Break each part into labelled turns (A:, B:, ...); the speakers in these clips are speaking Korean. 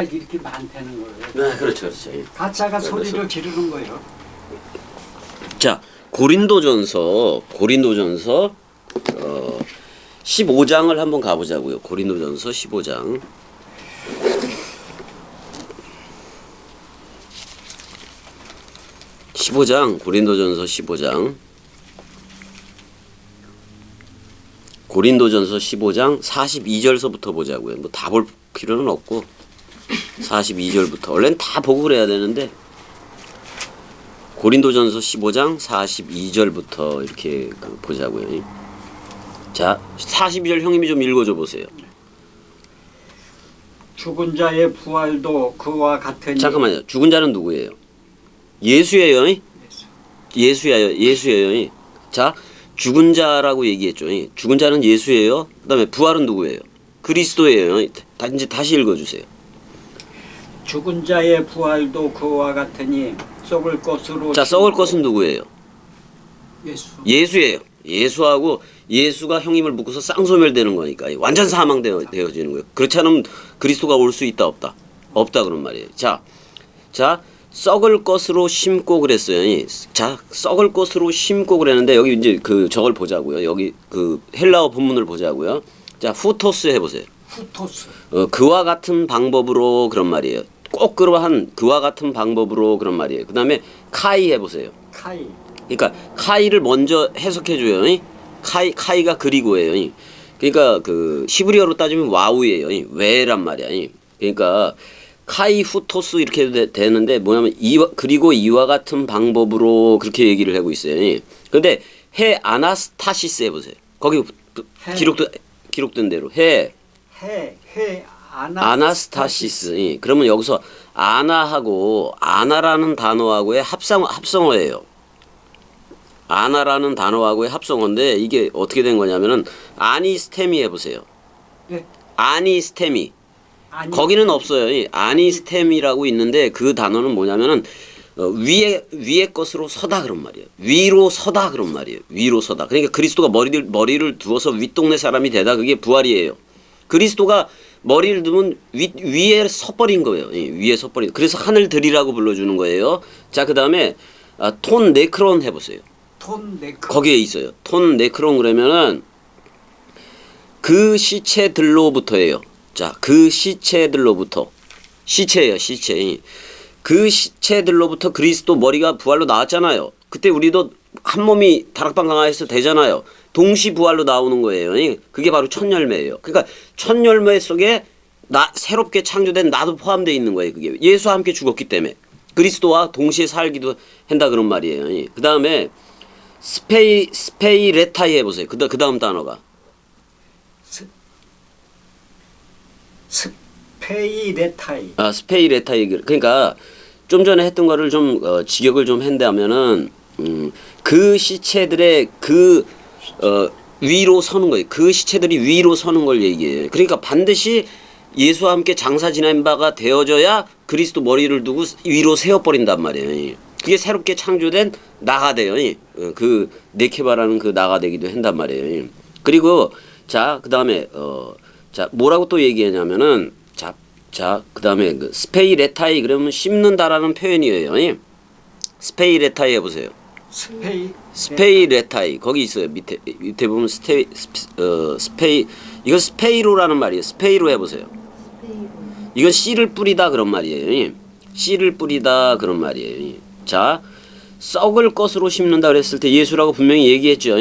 A: 이렇게 많다는 거예요.
B: 네, 그렇죠, 그렇죠. 예.
A: 가짜가 소리를 지르는 거예요.
B: 자, 고린도전서 15장을 한번 가보자고요. 고린도전서 15장. 고린도전서 15장. 고린도전서 15장 42절서부터 보자고요. 뭐 다 볼 필요는 없고 42절부터. 원래는 다 보고 그래야 되는데 고린도전서 15장 42절부터 이렇게 보자고요. 자, 42절 형님이 좀 읽어줘 보세요.
A: 죽은 자의 부활도 그와 같으니.
B: 잠깐만요. 죽은 자는 누구예요? 예수예요. 예수예요. 자, 죽은 자라고 얘기했죠. 죽은 자는 예수예요. 그다음에 부활은 누구예요? 그리스도예요. 다시 읽어주세요.
A: 죽은 자의 부활도 그와 같으니 썩을 것으로.
B: 자, 썩을 것은 누구예요?
A: 예수.
B: 예수예요. 예수하고 예수가 형님을 묶어서 쌍소멸되는 거니까 완전 사망되어지는 거예요. 그렇지 않으면 그리스도가 올 수 있다 없다? 없다 그런 말이에요. 자, 썩을 것으로 심고 그랬어요. 자, 썩을 것으로 심고 그랬는데 여기 이제 저걸 보자고요. 여기 헬라어 본문을 보자고요. 자, 후토스 해보세요.
A: 후토스.
B: 그와 같은 방법으로 그런 말이에요. 꼭 그러한 그와 같은 방법으로 그런 말이에요. 그 다음에 카이 해보세요.
A: 카이.
B: 그러니까 카이를 먼저 해석해줘요. 카이가 그리고예요. 그러니까 히브리어로 따지면 와우예요. 왜란 말이야. 그러니까 카이 후토스 이렇게 되는데 뭐냐면 그리고 이와 같은 방법으로 그렇게 얘기를 하고 있어요. 근데 해 아나스타시스 해보세요. 거기 기록된 대로 해 아나스타시스. 그러면 여기서 아나하고 아나라는 단어하고의 합성어예요. 아나라는 단어하고의 합성어인데 이게 어떻게 된 거냐면은 아니스테미 해보세요.
A: 네.
B: 아니스테미. 거기는 없어요. 아니스템이라고 있는데 그 단어는 뭐냐면은 위에 것으로 서다 그런 말이에요. 위로 서다 그런 말이에요. 위로 서다. 그러니까 그리스도가 머리를 두어서 윗동네 사람이 되다 그게 부활이에요. 그리스도가 머리를 두면 위에 서버린 거예요. 위에 서버린. 그래서 하늘들이라고 불러주는 거예요. 자, 그 다음에 톤 네크론 해보세요.
A: 톤 네크론.
B: 거기에 있어요. 톤 네크론 그러면은 그 시체들로부터예요. 자, 그 시체들로부터. 시체예요, 시체. 그 시체들로부터 그리스도 머리가 부활로 나왔잖아요. 그때 우리도 한 몸이 다락방 강화해서 되잖아요. 동시 부활로 나오는 거예요. 그게 바로 첫 열매예요. 그러니까 첫 열매 속에 새롭게 창조된 나도 포함되어 있는 거예요. 그게 예수와 함께 죽었기 때문에 그리스도와 동시에 살기도 한다 그런 말이에요. 그 다음에 스페이레타이 해보세요. 그 다음 단어가
A: 스페이레타이.
B: 스페이레타이. 그러니까 좀 전에 했던 거를 좀 직역을 좀 한다면은 그 시체들의 위로 서는 거예요. 그 시체들이 위로 서는 걸 얘기해요. 그러니까 반드시 예수와 함께 장사 지낸 바가 되어져야 그리스도 머리를 두고 위로 세워버린단 말이에요. 그게 새롭게 창조된 나가 돼요. 그 네케바라는 그 나가 되기도 한단 말이에요. 그리고 자, 그 다음에 자, 뭐라고 또 얘기하냐면은 자, 그 다음에 스페이레타이 그러면 심는다라는 표현이에요. 스페이레타이 해보세요. 스페이레타이 거기 있어요. 밑에 보면 이거 스페이로라는 말이에요. 스페이로 해보세요. 이건 씨를 뿌리다 그런 말이에요. 씨를 뿌리다 그런 말이에요. 자, 썩을 것으로 심는다 그랬을 때 예수라고 분명히 얘기했죠.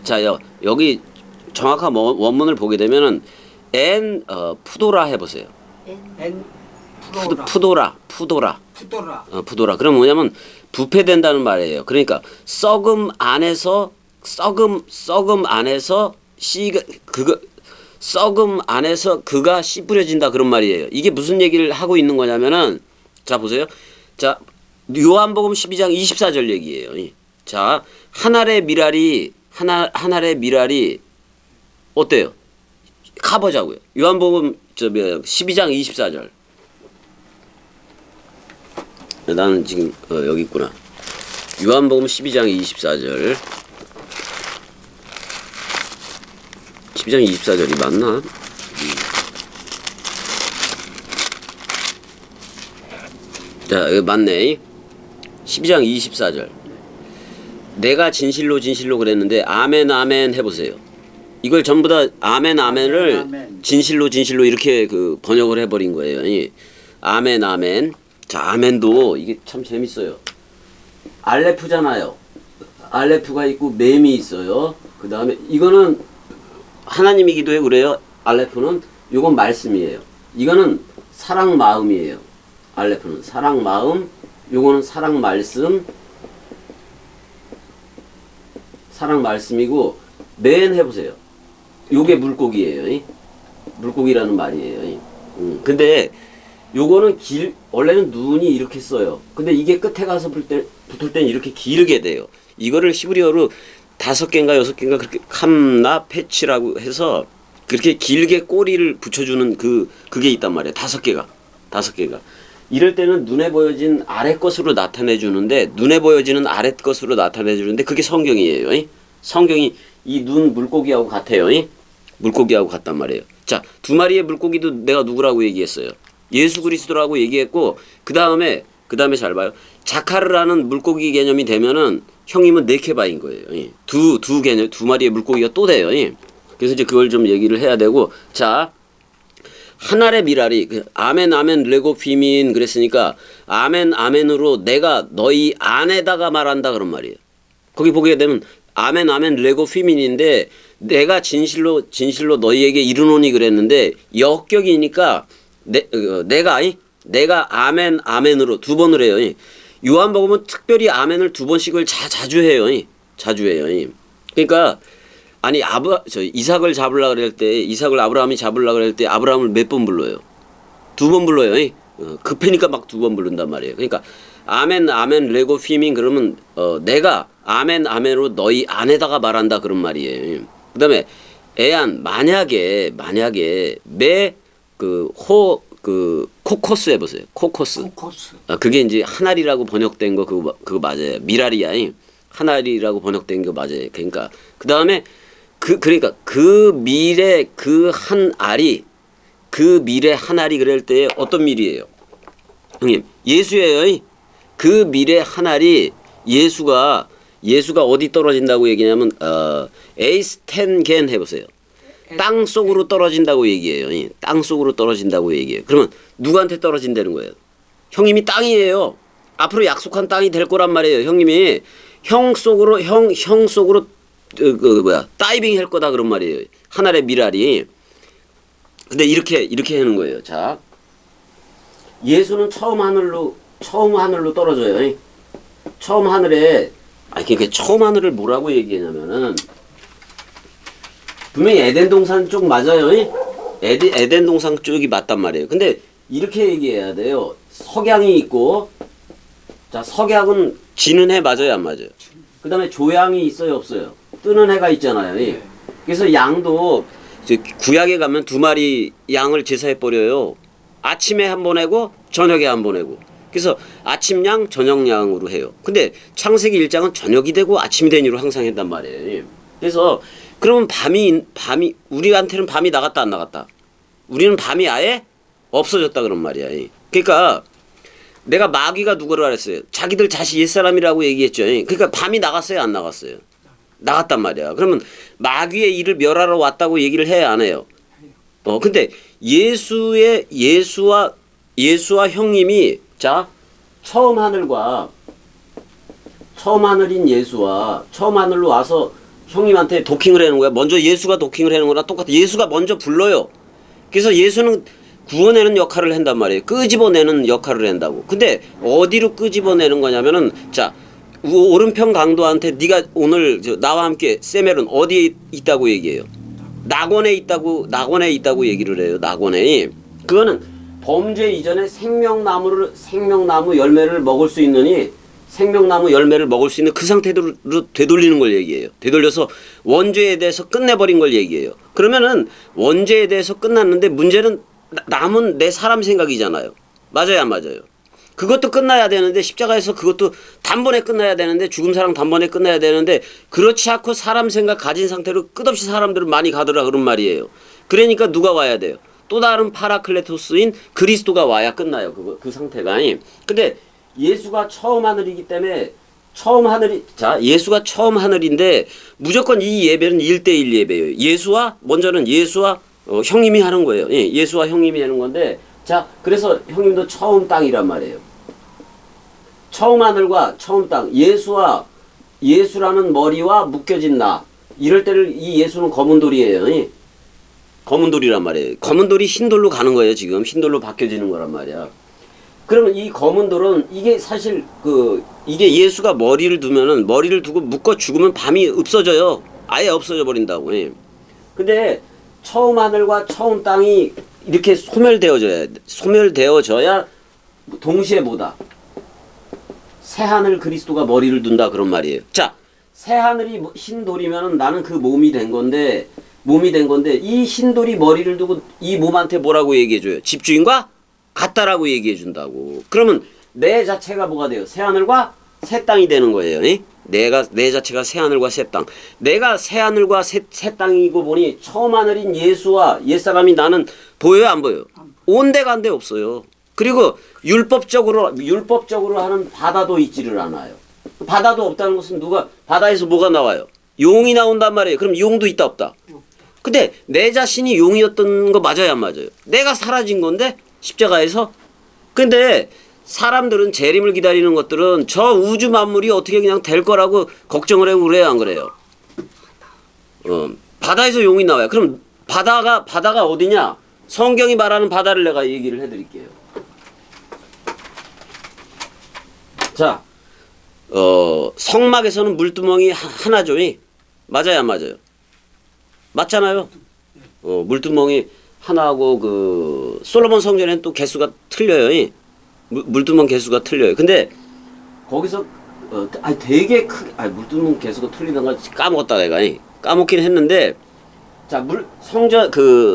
B: 자, 여기 정확한 원문을 보게 되면은 푸도라 해보세요. 푸도라. 그럼 뭐냐면 부패된다는 말이에요. 그러니까 썩음 안에서 썩음 안에서 그가 씨 뿌려진다 그런 말이에요. 이게 무슨 얘기를 하고 있는 거냐면은 자, 보세요. 자, 요한복음 12장 24절 얘기예요. 자, 한 알의 미랄이 어때요? 가보자고요. 요한복음 12장 24절. 나는 지금 여기 있구나. 요한복음 12장 24절. 12장 24절이 맞나? 자, 이거 맞네. 12장 24절. 내가 진실로 진실로 그랬는데 아멘 아멘 해보세요. 이걸 전부 다 아멘 아멘을
A: 아멘.
B: 진실로 진실로 이렇게 그 번역을 해버린 거예요. 이 아멘 아멘. 자, 아멘도 이게 참 재밌어요. 알레프잖아요. 알레프가 있고 맴이 있어요. 그 다음에 이거는 하나님이기도 해 그래요. 알레프는 요건 말씀이에요. 이거는 사랑 마음이에요. 알레프는 사랑 마음, 요거는 사랑 말씀, 사랑 말씀이고 맨 해보세요. 요게 물고기예요. 이? 물고기라는 말이에요. 이. 근데 요거는 원래는 눈이 이렇게 써요. 근데 이게 끝에 가서 붙을 땐 이렇게 길게 돼요. 이거를 히브리어로 5개인가 6개인가 그렇게 캄나 패치라고 해서 그렇게 길게 꼬리를 붙여주는 그게 있단 말이에요. 5개가. 이럴 때는 눈에 보여진 아래 것으로 나타내 주는데 눈에 보여지는 아래 것으로 나타내 주는데 그게 성경이에요. 이? 성경이 이 눈 물고기하고 같아요. 이? 물고기하고 같단 말이에요. 자, 2마리의 물고기도 내가 누구라고 얘기했어요. 예수 그리스도라고 얘기했고 그 다음에 잘 봐요. 자카르라는 물고기 개념이 되면은 형님은 네케바인 거예요. 예. 두 개념 2마리의 물고기가 또 돼요. 예. 그래서 이제 그걸 좀 얘기를 해야 되고 자 한 알의 미랄이 아멘 아멘 레고 피민 그랬으니까 아멘 아멘으로 내가 너희 안에다가 말한다 그런 말이에요. 거기 보게 되면 아멘 아멘 레고 피민인데 내가 진실로 너희에게 이르노니 그랬는데 역격이니까 내가 아멘 아멘으로 2번을 해요. 요한복음은 특별히 아멘을 2번씩을 자주 해요. 자주 해요. 그러니까 아니 이삭을 잡으려고 그럴 때 이삭을 아브라함이 잡으려고 그럴 때 아브라함을 몇 번 불러요? 2번 불러요. 급하니까 막 2번 부른단 말이에요. 그러니까 아멘 아멘 레고 피민 그러면 내가 아멘 아멘으로 너희 안에다가 말한다 그런 말이에요. 그다음에 애안 만약에 코커스 해보세요. 코커스. 그게 이제 하나리라고 번역된 거 그거 맞아요. 미라리야. 하나리라고 번역된 거 맞아요. 그러니까 그 다음에 그러니까 그 밀의 그 한 알이 그 밀의 한 알이 그럴 때 어떤 밀이에요? 형님 예수예요. 그 밀의 한 알이 예수가 어디 떨어진다고 얘기냐면 에이스텐겐 해보세요. 땅 속으로 떨어진다고 얘기해요. 땅 속으로 떨어진다고 얘기해요. 그러면 누구한테 떨어진다는 거예요? 형님이 땅이에요. 앞으로 약속한 땅이 될 거란 말이에요. 형님이 형 속으로 다이빙 할 거다 그런 말이에요. 하늘의 미랄이. 근데 이렇게 하는 거예요. 자, 예수는 처음 하늘로 떨어져요. 처음 하늘에 그러니까 처음 하늘을 뭐라고 얘기하냐면은 분명히 에덴 동산 쪽 맞아요. 에덴 동산 쪽이 맞단 말이에요. 근데 이렇게 얘기해야 돼요. 석양이 있고 자 석양은 지는 해 맞아요 안 맞아요? 그 다음에 조양이 있어요 없어요? 뜨는 해가 있잖아요.
A: 네.
B: 그래서 양도 구약에 가면 2마리 양을 제사해 버려요. 아침에 한 번 내고 저녁에 한 번 내고. 그래서 아침 양 저녁 양으로 해요. 근데 창세기 1장은 저녁이 되고 아침이 되니로 항상 했단 말이에요. 그래서 그러면 밤이 우리한테는 밤이 나갔다 안 나갔다? 우리는 밤이 아예 없어졌다 그런 말이야. 그러니까 내가 마귀가 누구를 알았어요? 자기들 자신 옛사람이라고 얘기했죠. 그러니까 밤이 나갔어요 안 나갔어요? 나갔단 말이야. 그러면 마귀의 일을 멸하러 왔다고 얘기를 해야 안 해요? 근데 예수와 형님이 자 처음 하늘인 예수와 처음 하늘로 와서 형님한테 도킹을 하는 거야. 먼저 예수가 도킹을 하는 거랑 똑같아. 예수가 먼저 불러요. 그래서 예수는 구원하는 역할을 한단 말이에요. 끄집어내는 역할을 한다고. 근데 어디로 끄집어내는 거냐면은 자 오른편 강도한테 네가 오늘 나와 함께 세멜은 어디에 있다고 얘기해요? 낙원에 있다고 얘기를 해요. 낙원에. 그거는 범죄 이전에 생명나무 열매를 먹을 수 있는 그 상태로 되돌리는 걸 얘기해요. 되돌려서 원죄에 대해서 끝내버린 걸 얘기해요. 그러면은 원죄에 대해서 끝났는데 문제는 남은 내 사람 생각이잖아요. 맞아요 안 맞아요? 그것도 끝나야 되는데 십자가에서 그것도 단번에 끝나야 되는데 죽은 사람 단번에 끝나야 되는데 그렇지 않고 사람 생각 가진 상태로 끝없이 사람들을 많이 가더라 그런 말이에요. 그러니까 누가 와야 돼요? 또 다른 파라클레토스인 그리스도가 와야 끝나요. 그 상태가. 근데 예수가 처음 하늘이기 때문에 처음 하늘이 자 예수가 처음 하늘인데 무조건 이 예배는 1대1 예배예요. 먼저는 예수와 형님이 하는 거예요. 예, 예수와 형님이 하는 건데 자 그래서 형님도 처음 땅이란 말이에요. 처음 하늘과 처음 땅 예수라는 머리와 묶여진 나 이럴 때를 이 예수는 검은 돌이에요. 예. 검은 돌이란 말이에요. 검은 돌이 흰 돌로 가는 거예요. 지금 흰 돌로 바뀌어지는 거란 말이야. 그러면 이 검은 돌은 이게 사실 이게 예수가 머리를 두고 묶어 죽으면 밤이 없어져요. 아예 없어져 버린다고. 예. 근데 처음 하늘과 처음 땅이 이렇게 소멸되어져야 동시에 뭐다? 새 하늘 그리스도가 머리를 둔다 그런 말이에요. 자, 새 하늘이 흰 돌이면은 나는 그 몸이 된 건데 이 흰 돌이 머리를 두고 이 몸한테 뭐라고 얘기해 줘요? 집주인과 같다라고 얘기해 준다고. 그러면 내 자체가 뭐가 돼요? 새 하늘과 새 땅이 되는 거예요. 내 자체가 새 하늘과 새 땅. 내가 새 하늘과 새 땅이고 보니 처음 하늘인 예수와 옛사람이 나는 보여요, 안 보여요? 온데간데 없어요. 그리고 율법적으로 하는 바다도 있지를 않아요. 바다도 없다는 것은 바다에서 뭐가 나와요? 용이 나온단 말이에요. 그럼 용도 있다 없다? 근데 내 자신이 용이었던 거 맞아요, 안 맞아요? 내가 사라진 건데 십자가에서. 근데 사람들은 재림을 기다리는 것들은 저 우주 만물이 어떻게 그냥 될 거라고 걱정을 하고 그래요, 안 그래요? 바다에서 용이 나와요. 그럼 바다가 어디냐? 성경이 말하는 바다를 내가 얘기를 해드릴게요. 자, 성막에서는 물두멍이 하나죠. 맞아요, 안 맞아요? 맞잖아요. 물두멍이 하나하고 솔로몬 성전에는 또 개수가 틀려요. 물두멍 개수가 틀려요. 근데 거기서 되게 크게 물두멍 개수가 틀리던 걸 까먹었다 내가. 까먹긴 했는데 자,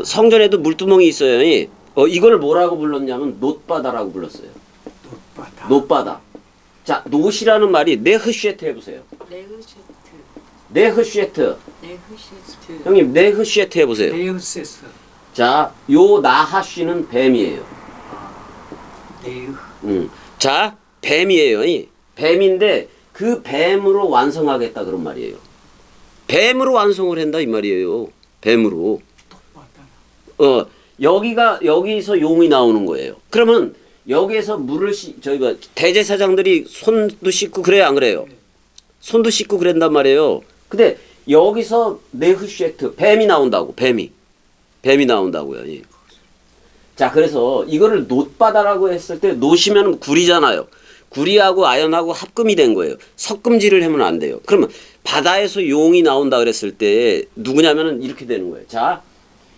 B: 성전에도 물두멍이 있어요. 이걸 뭐라고 불렀냐면 놋바다라고 불렀어요. 놋바다. 자, 놋이라는 말이 네흐쉐트 해보세요. 네흐쉐트. 형님 네흐쉐트 해보세요.
A: 네흐세스.
B: 자, 요 나하쉬는 뱀이에요. 자, 뱀이에요. 뱀인데 그 뱀으로 완성하겠다 그런 말이에요. 뱀으로 완성을 한다 이 말이에요. 뱀으로. 여기서 용이 나오는 거예요. 그러면 여기에서 저희가 대제사장들이 손도 씻고 그래요, 안 그래요? 손도 씻고 그랬단 말이에요. 근데 여기서 네흐쉐트 뱀이 나온다고. 뱀이 나온다고요. 자, 그래서 이거를 놋바다라고 했을 때 놋이면 구리잖아요. 구리하고 아연하고 합금이 된 거예요. 섞음질을 하면 안 돼요. 그러면 바다에서 용이 나온다 그랬을 때 누구냐면은 이렇게 되는 거예요. 자,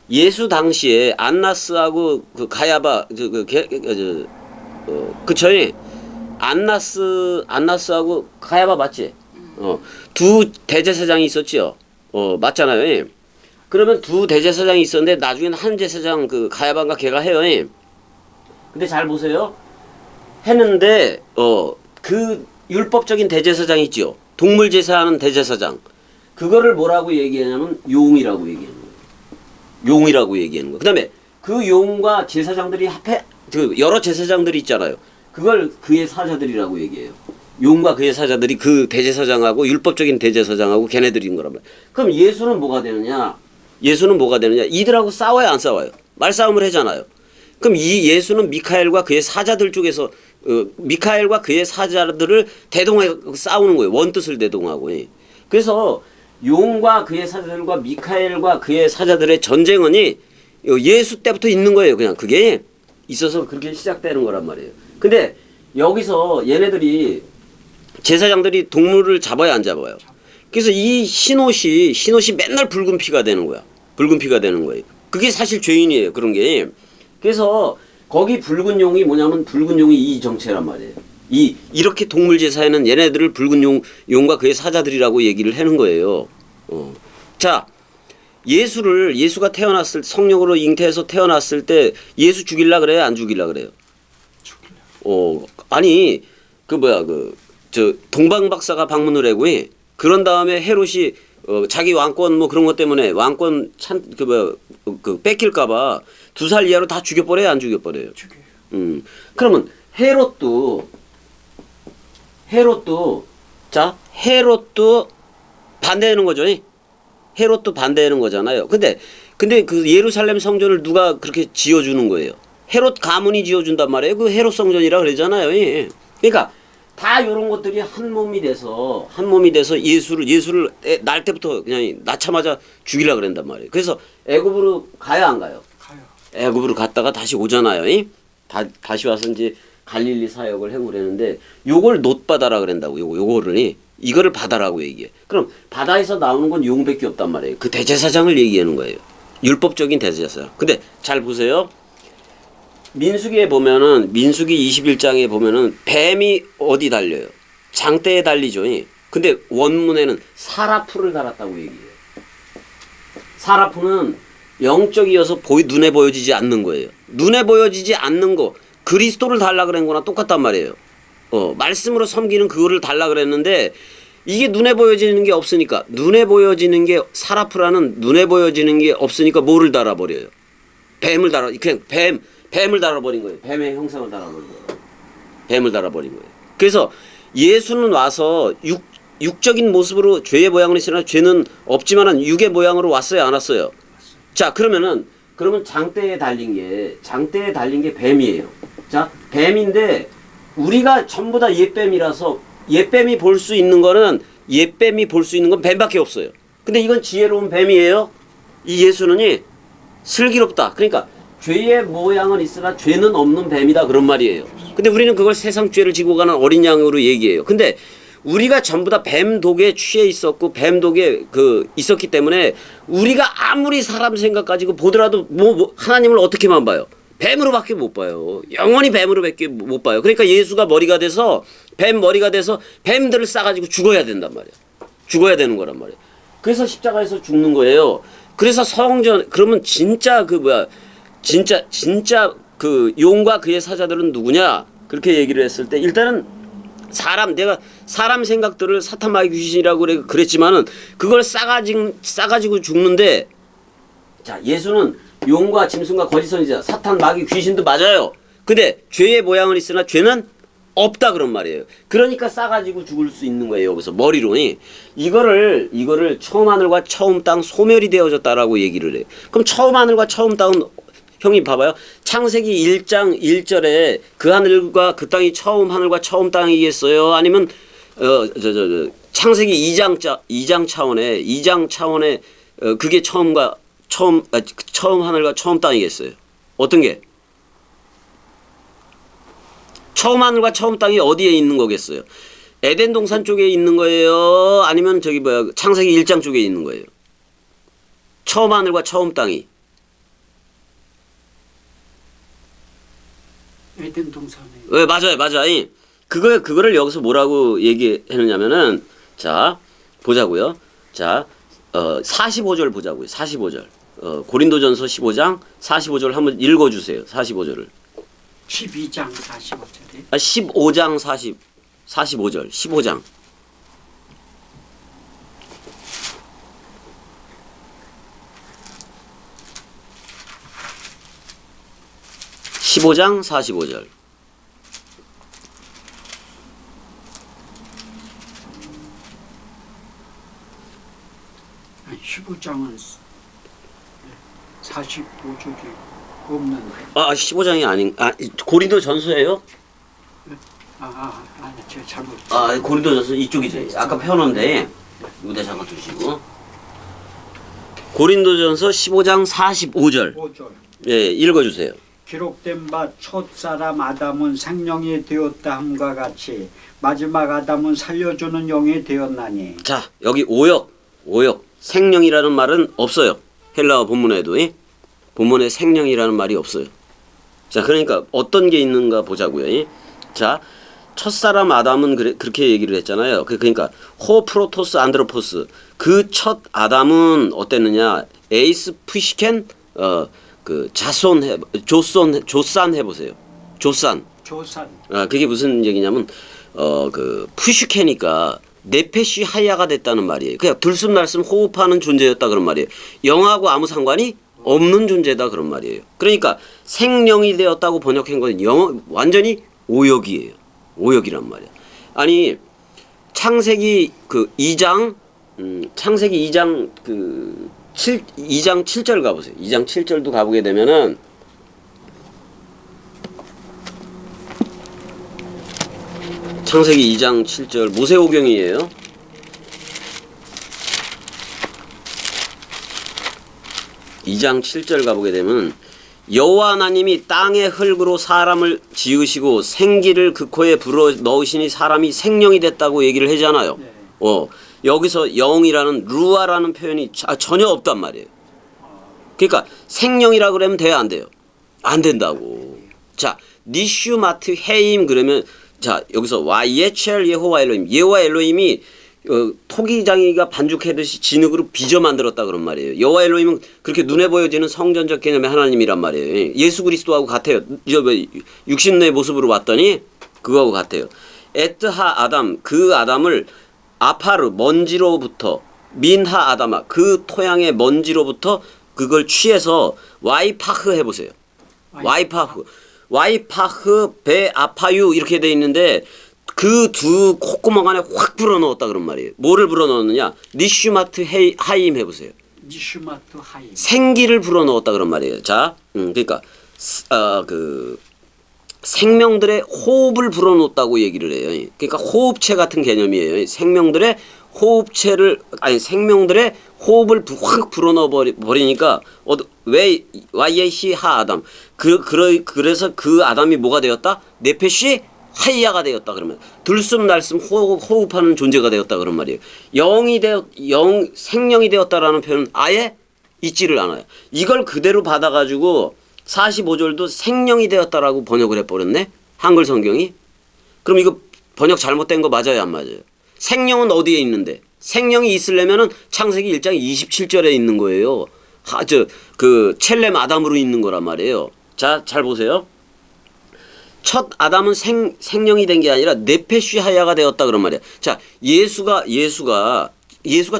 B: 예수 당시에 안나스하고 그 가야바 그쵸? 안나스하고 가야바 맞지? 두 대제사장이 있었지요. 맞잖아요. 그러면 두 대제사장이 있었는데 나중에는 한 제사장 그 가야바가 걔가 해요. 근데 잘 보세요. 했는데 그 율법적인 대제사장 있죠. 동물 제사하는 대제사장. 그거를 뭐라고 얘기하냐면 용이라고 얘기하는 거예요. 용이라고 얘기하는 거예요. 그다음에 그 용과 제사장들이 여러 제사장들이 있잖아요. 그걸 그의 사자들이라고 얘기해요. 용과 그의 사자들이 그 대제사장하고 율법적인 대제사장하고 걔네들인 거란 말이에요. 그럼 예수는 뭐가 되느냐? 이들하고 싸워요, 안 싸워요? 말싸움을 하잖아요. 그럼 이 예수는 미카엘과 그의 사자들 쪽에서 미카엘과 그의 사자들을 대동하고 싸우는 거예요. 원뜻을 대동하고. 그래서 용과 그의 사자들과 미카엘과 그의 사자들의 전쟁은 예수 때부터 있는 거예요. 그냥 그게 있어서 그렇게 시작되는 거란 말이에요. 근데 여기서 얘네들이 제사장들이 동물을 잡아야 안 잡아요. 그래서 이 흰옷이 맨날 붉은 피가 되는 거야. 붉은 피가 되는 거예요. 그게 사실 죄인이에요. 그런 게. 그래서 거기 붉은 용이 뭐냐면 붉은 용이 이 정체란 말이에요. 이렇게 동물 제사에는 얘네들을 붉은 용과 그의 사자들이라고 얘기를 하는 거예요. 자, 예수가 성령으로 잉태해서 태어났을 때 예수 죽일라 그래요? 안 죽일라 그래요? 아니 저 동방박사가 방문을 하고 그런 다음에 헤롯이 자기 왕권 뭐 그런 것 때문에 왕권 뺏길까봐 2살 이하로 다 죽여버려요, 안 죽여버려요?
A: 죽여요.
B: 그러면 헤롯도 헤롯도 자 헤롯도 반대하는 거죠. 헤롯도 반대하는 거잖아요. 근데 그 예루살렘 성전을 누가 그렇게 지어주는 거예요? 헤롯 가문이 지어준단 말이에요. 그 헤롯 성전이라 그러잖아요. 그러니까 다 이런 것들이 한 몸이 돼서 예수를 날 때부터 그냥 낳자마자 죽이려 그런단 말이에요. 그래서 애굽으로 가야 안 가요?
A: 가요.
B: 애굽으로 갔다가 다시 오잖아요. 다시 와서 이제 갈릴리 사역을 하고 그랬는데 요걸 놋바다라 그런다고. 요거를 이거를 바다라고 얘기해. 그럼 바다에서 나오는 건 용밖에 없단 말이에요. 그 대제사장을 얘기하는 거예요. 율법적인 대제사장. 근데 잘 보세요. 민수기에 보면은 민수기 21장에 보면은 뱀이 어디 달려요? 장대에 달리죠. 근데 원문에는 사라푸를 달았다고 얘기해요. 사라푸는 영적이어서 눈에 보여지지 않는 거예요. 눈에 보여지지 않는 거 그리스도를 달라 그런 거나 똑같단 말이에요. 말씀으로 섬기는 그거를 달라 그랬는데 이게 눈에 보여지는 게 없으니까 눈에 보여지는 게 사라프라는 눈에 보여지는 게 없으니까 뭐를 달아버려요? 뱀을 달아 그냥 뱀을 달아버린 거예요. 뱀의 형상을 달아버린 거예요. 뱀을 달아버린 거예요. 그래서 예수는 와서 육적인 모습으로 죄의 모양을 있으나 죄는 없지만은 육의 모양으로 왔어요, 안 왔어요? 자, 그러면 장대에 달린 게 뱀이에요. 자, 뱀인데 우리가 전부 다 옛뱀이라서 옛뱀이 볼 수 있는 건 뱀밖에 없어요. 근데 이건 지혜로운 뱀이에요. 이 예수는 슬기롭다. 그러니까 죄의 모양은 있으나 죄는 없는 뱀이다 그런 말이에요. 근데 우리는 그걸 세상 죄를 지고 가는 어린 양으로 얘기해요. 근데 우리가 전부 다 뱀 독에 취해 있었고 뱀 독에 있었기 때문에 우리가 아무리 사람 생각 가지고 보더라도 하나님을 어떻게만 봐요? 뱀으로밖에 못 봐요. 영원히 뱀으로밖에 못 봐요. 그러니까 예수가 머리가 돼서 뱀 머리가 돼서 뱀들을 싸가지고 죽어야 된단 말이야. 죽어야 되는 거란 말이야. 그래서 십자가에서 죽는 거예요. 그래서 그러면 진짜 진짜 그 용과 그의 사자들은 누구냐? 그렇게 얘기를 했을 때 일단은 내가 사람 생각들을 사탄 마귀 귀신이라고 그랬지만은 그걸 싸가지고 죽는데 자, 예수는 용과 짐승과 거짓 선지자, 사탄 마귀 귀신도 맞아요. 근데 죄의 모양은 있으나 죄는 없다 그런 말이에요. 그러니까 싸가지고 죽을 수 있는 거예요. 여기서 머리로 이거를 처음 하늘과 처음 땅 소멸이 되어졌다라고 얘기를 해요. 그럼 처음 하늘과 처음 땅은 형님 봐봐요. 창세기 1장 1절에 그 하늘과 그 땅이 처음 하늘과 처음 땅이겠어요? 아니면 창세기 2장 차원에 그게 처음 하늘과 처음 땅이겠어요? 어떤 게? 처음 하늘과 처음 땅이 어디에 있는 거겠어요? 에덴 동산 쪽에 있는 거예요? 아니면 창세기 1장 쪽에 있는 거예요? 처음 하늘과 처음 땅이.
A: 에덴 동산에.
B: 네, 맞아요. 그거를 여기서 뭐라고 얘기했느냐면은, 자, 보자고요. 자, 45절 보자고요. 45절. 고린도전서 15장 45절 한번 읽어주세요. 45절을.
A: 12장 45절에.
B: 15장 45절. 15장. 15장 45절.
A: 15장은 45절이 없는데.
B: 15장이 고린도 전서예요?
A: 제가 잘못.
B: 고린도 전서 이쪽이죠. 아까 펴놓은데 무대 잠깐 두시고. 고린도 전서 15장 45절.
A: 5절.
B: 예, 읽어주세요.
A: 기록된 바 첫사람 아담은 생령이 되었다 함과 같이 마지막 아담은 살려주는 영이 되었나니.
B: 자, 여기 오역. 생령이라는 말은 없어요. 헬라어 본문에도. 본문에 생령이라는 말이 없어요. 자, 그러니까 어떤 게 있는가 보자고요. 자, 첫사람 아담은 그렇게 얘기를 했잖아요. 그러니까 호 프로토스 안드로포스. 그 첫 아담은 어땠느냐? 에이스 푸시켄 조산 해보세요. 조산. 그게 무슨 얘기냐면 푸시케니까 네페시 하야가 됐다는 말이에요. 그냥 들숨날숨 호흡하는 존재였다 그런 말이에요. 영하고 아무 상관이 없는 존재다 그런 말이에요. 그러니까 생령이 되었다고 번역한 건 완전히 오역이에요. 오역이란 말이에요. 아니 창세기 그 2장 창세기 2장 그 2장 7절 가보세요. 2장 7절도 가보게 되면은 창세기 2장 7절 모세오경이에요. 이 장 7절 가보게 되면 여호와 하나님이 땅의 흙으로 사람을 지으시고 생기를 그 코에 불어 넣으시니 사람이 생명이 됐다고 얘기를 하잖아요.
A: 네.
B: 여기서 영이라는 루아라는 표현이 전혀 없단 말이에요. 그러니까 생명이라 그러면 돼요, 안 돼요? 안 된다고. 자, 니슈마트 헤임 그러면 자 여기서 와예첼 여호와 엘로힘 여호와 엘로힘이 토기장이가 반죽하듯이 진흙으로 빚어 만들었다 그런 말이에요. 여호와 엘로힘은 그렇게 눈에 보여지는 성전적 개념의 하나님이란 말이에요. 예수 그리스도하고 같아요. 육신의 모습으로 왔더니 그거하고 같아요. 에트하 아담 그 아담을 아파르 먼지로부터 민하 아담아 그 토양의 먼지로부터 그걸 취해서 와이파흐 해보세요. 와이파흐 배 아파유 이렇게 돼 있는데 그 두 콧구멍 안에 확 불어넣었다 그런 말이에요. 뭐를 불어넣었느냐? 니슈마트 하임 해보세요.
A: 니슈마트 하임.
B: 생기를 불어넣었다 그런 말이에요. 자, 그러니까 그 생명들의 호흡을 불어넣었다고 얘기를 해요. 그러니까 호흡체 같은 개념이에요. 생명들의 호흡체를 생명들의 호흡을 확 불어넣어 버리니까 왜 와예시 하 아담 그래서 그 아담이 뭐가 되었다? 네페시 하이야가 되었다 그러면 들숨날숨 호흡하는 존재가 되었다 그런 말이에요. 생명이 되었다라는 표현은 아예 있지를 않아요. 이걸 그대로 받아가지고 45절도 생명이 되었다라고 번역을 해버렸네. 한글 성경이. 그럼 이거 번역 잘못된 거 맞아요, 안 맞아요? 생명은 어디에 있는데? 생명이 있으려면은 창세기 1장 27절에 있는 거예요. 그 첼렘 아담으로 있는 거란 말이에요. 자, 잘 보세요. 첫 아담은 생명이 된 게 아니라 네페쉬 하야가 되었다 그런 말이야. 자, 예수가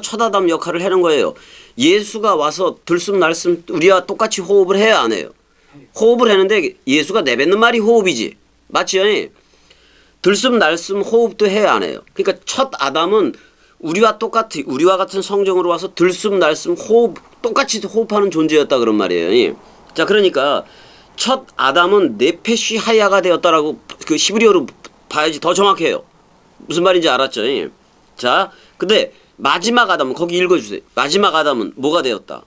B: 첫 아담 역할을 하는 거예요. 예수가 와서 들숨날숨 우리와 똑같이 호흡을 해야 안 해요? 호흡을 하는데 예수가 내뱉는 말이 호흡이지. 맞죠? 들숨날숨 호흡도 해야 안 해요? 그러니까 첫 아담은 우리와 같은 성정으로 와서 들숨날숨 똑같이 호흡하는 존재였다 그런 말이에요. 자, 그러니까 첫 아담은 네페쉬 하야가 되었다라고 그 히브리어로 봐야지 더 정확해요. 무슨 말인지 알았죠? 자, 근데 마지막 아담은 거기 읽어주세요. 마지막 아담은 뭐가 되었다?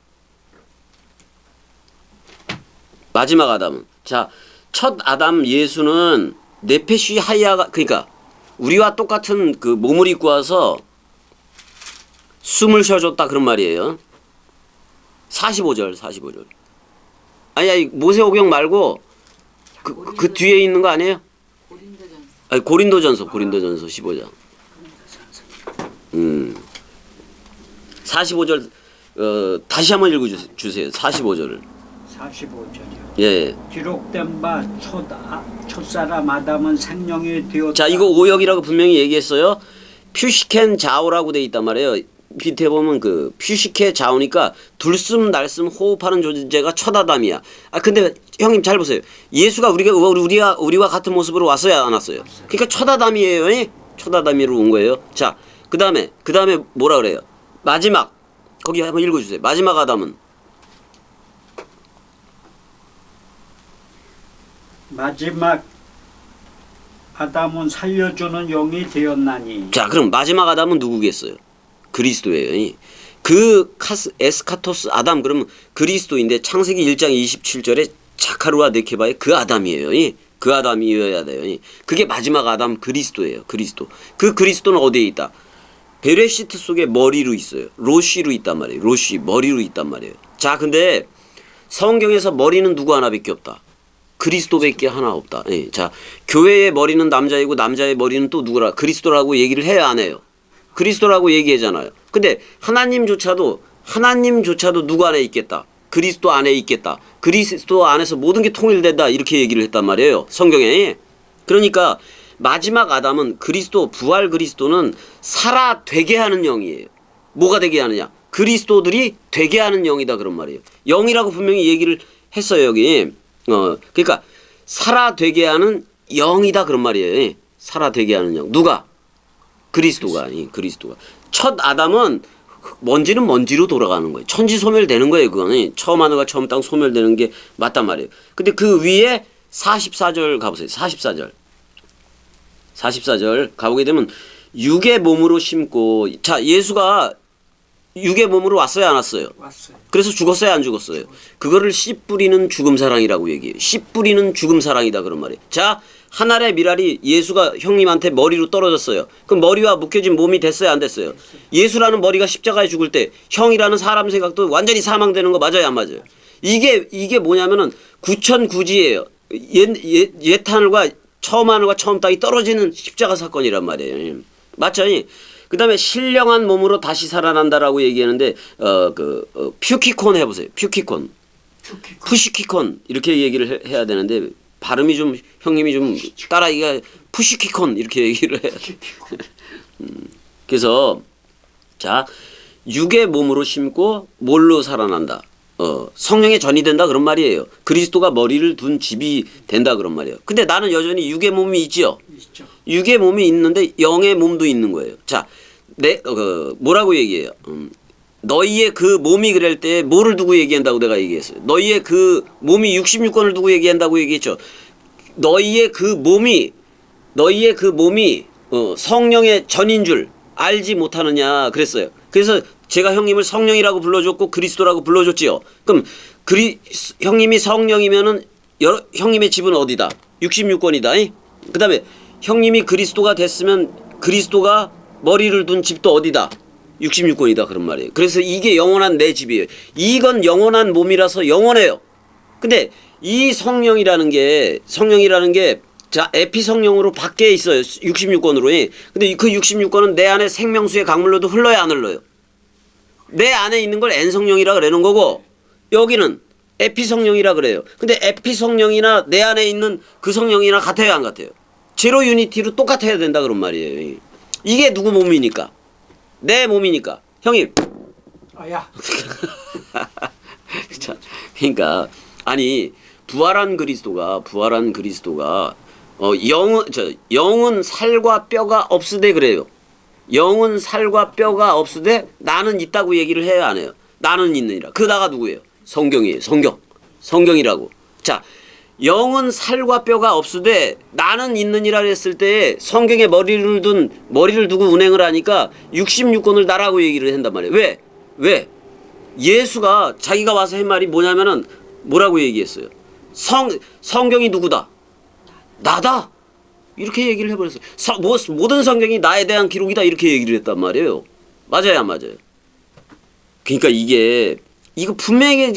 B: 마지막 아담은 자, 첫 아담 예수는 네페쉬 하야가 그러니까 우리와 똑같은 그 몸을 입고 와서 숨을 쉬어줬다 그런 말이에요. 45절. 아니 모세오경 말고 그 뒤에 있는 거 아니에요? 고린도전서 15장. 45절 다시 한번 읽어주세요. 45절을.
A: 45절이요.
B: 예.
A: 기록된 바 첫사람 아담은 생명이 되었다.
B: 자, 이거 오역이라고 분명히 얘기했어요. 퓨시켄 자오라고 돼 있단 말이에요. 밑에 보면 그 퓨시케 자오니까 들숨날숨 호흡하는 존재가 첫 아담이야. 근데 형님 잘 보세요. 예수가 우리와 같은 모습으로 왔어야 안 왔어요? 그러니까 첫 아담이에요. 첫 아담이로 온 거예요. 자, 그다음에 뭐라 그래요? 마지막 거기 한번 읽어주세요. 마지막 아담은
A: 마지막 아담은 살려주는 영이 되었나니.
B: 자, 그럼 마지막 아담은 누구겠어요? 그리스도예요. 그 에스카토스 아담 그러면 그리스도인데 창세기 1장 27절에 자카루아 네케바의 그 아담이에요. 그 아담이어야 돼요. 그게 마지막 아담 그리스도예요. 그리스도. 그 그리스도는 어디에 있다? 베레시트 속에 머리로 있어요. 로쉬로 있단 말이에요. 로쉬 머리로 있단 말이에요. 자, 근데 성경에서 머리는 누구 하나밖에 없다. 그리스도밖에 하나 없다. 자, 교회의 머리는 남자이고 남자의 머리는 또 누구라? 그리스도라고 얘기를 해야 안 해요? 그리스도라고 얘기하잖아요. 근데 하나님조차도 누구 안에 있겠다? 그리스도 안에 있겠다. 그리스도 안에서 모든 게 통일된다. 이렇게 얘기를 했단 말이에요. 성경에. 그러니까 마지막 아담은 그리스도, 부활 그리스도는 살아 되게 하는 영이에요. 뭐가 되게 하느냐? 그리스도들이 되게 하는 영이다 그런 말이에요. 영이라고 분명히 얘기를 했어요, 여기. 그러니까 살아 되게 하는 영이다 그런 말이에요. 살아 되게 하는 영. 누가? 그리스도가 이 그리스도가 첫 아담은 먼지는 먼지로 돌아가는 거예요. 천지 소멸되는 거예요. 그거는 처음 하늘과 처음 땅 소멸되는 게 맞단 말이에요. 근데 그 위에 44절 가보세요. 44절 가보게 되면 육의 몸으로 심고 자 예수가 육의 몸으로 왔어요 안 왔어요?
A: 왔어요.
B: 그래서 죽었어요 안 죽었어요? 그거를 씨 뿌리는 죽음 사랑이라고 얘기해요. 씨 뿌리는 죽음 사랑이다 그런 말이에요. 자 하늘의 미랄이 예수가 형님한테 머리로 떨어졌어요. 그럼 머리와 묶여진 몸이 됐어요 안 됐어요? 예수라는 머리가 십자가에 죽을 때 형이라는 사람 생각도 완전히 사망되는 거 맞아요 안 맞아요? 이게 뭐냐면은 구천구지예요. 옛 하늘과 처음 하늘과 처음 땅이 떨어지는 십자가 사건이란 말이에요. 맞죠? 그 다음에 신령한 몸으로 다시 살아난다라고 얘기하는데 퓨키콘 해보세요. 퓨키콘. 푸시키콘 이렇게 얘기를 해야 되는데 발음이 좀 형님이 좀 따라하기가 푸시키콘 이렇게 얘기를 해야 돼. 그래서 자 육의 몸으로 심고 뭘로 살아난다. 성령의 전이 된다 그런 말이에요. 그리스도가 머리를 둔 집이 된다 그런 말이에요. 근데 나는 여전히 육의 몸이 있지요.
A: 있죠.
B: 육의 몸이 있는데 영의 몸도 있는 거예요. 자, 뭐라고 얘기해요? 너희의 그 몸이 그럴 때 뭐를 두고 얘기한다고 내가 얘기했어요. 너희의 그 몸이 66권을 두고 얘기한다고 얘기했죠. 너희의 그 몸이 성령의 전인 줄 알지 못하느냐 그랬어요. 그래서 제가 형님을 성령이라고 불러줬고 그리스도라고 불러줬지요. 그럼 형님이 성령이면은 형님의 집은 어디다? 66권이다. 그 다음에 형님이 그리스도가 됐으면 그리스도가 머리를 둔 집도 어디다? 66권이다 그런 말이에요. 그래서 이게 영원한 내 집이에요. 이건 영원한 몸이라서 영원해요. 근데 이 성령이라는 게 자 에피 성령으로 밖에 있어요. 66권으로. 근데 그 66권은 내 안에 생명수의 강물로도 흘러야 안 흘러요. 내 안에 있는 걸 N 성령이라 그러는 거고 여기는 에피 성령이라 그래요. 근데 에피 성령이나 내 안에 있는 그 성령이나 같아요 안 같아요? 제로 유니티로 똑같아야 된다 그런 말이에요. 이게 누구 몸이니까? 내 몸이니까. 형님.
A: 야.
B: 자, 그러니까 아니 부활한 그리스도가 영은 살과 뼈가 없으되 그래요. 영은 살과 뼈가 없으되 나는 있다고 얘기를 해요 안 해요? 나는 있느니라. 그 나가 누구예요? 성경이에요. 성경이라고. 자, 영은 살과 뼈가 없으되 나는 있느니라 했을 때 성경에 머리를 두고 운행을 하니까 66권을 나라고 얘기를 한단 말이에요. 왜? 예수가 자기가 와서 한 말이 뭐냐면은 뭐라고 얘기했어요? 성경이 누구다? 나다. 이렇게 얘기를 해버렸어요. 모든 성경이 나에 대한 기록이다 이렇게 얘기를 했단 말이에요. 맞아요 안 맞아요? 그러니까 이거 분명히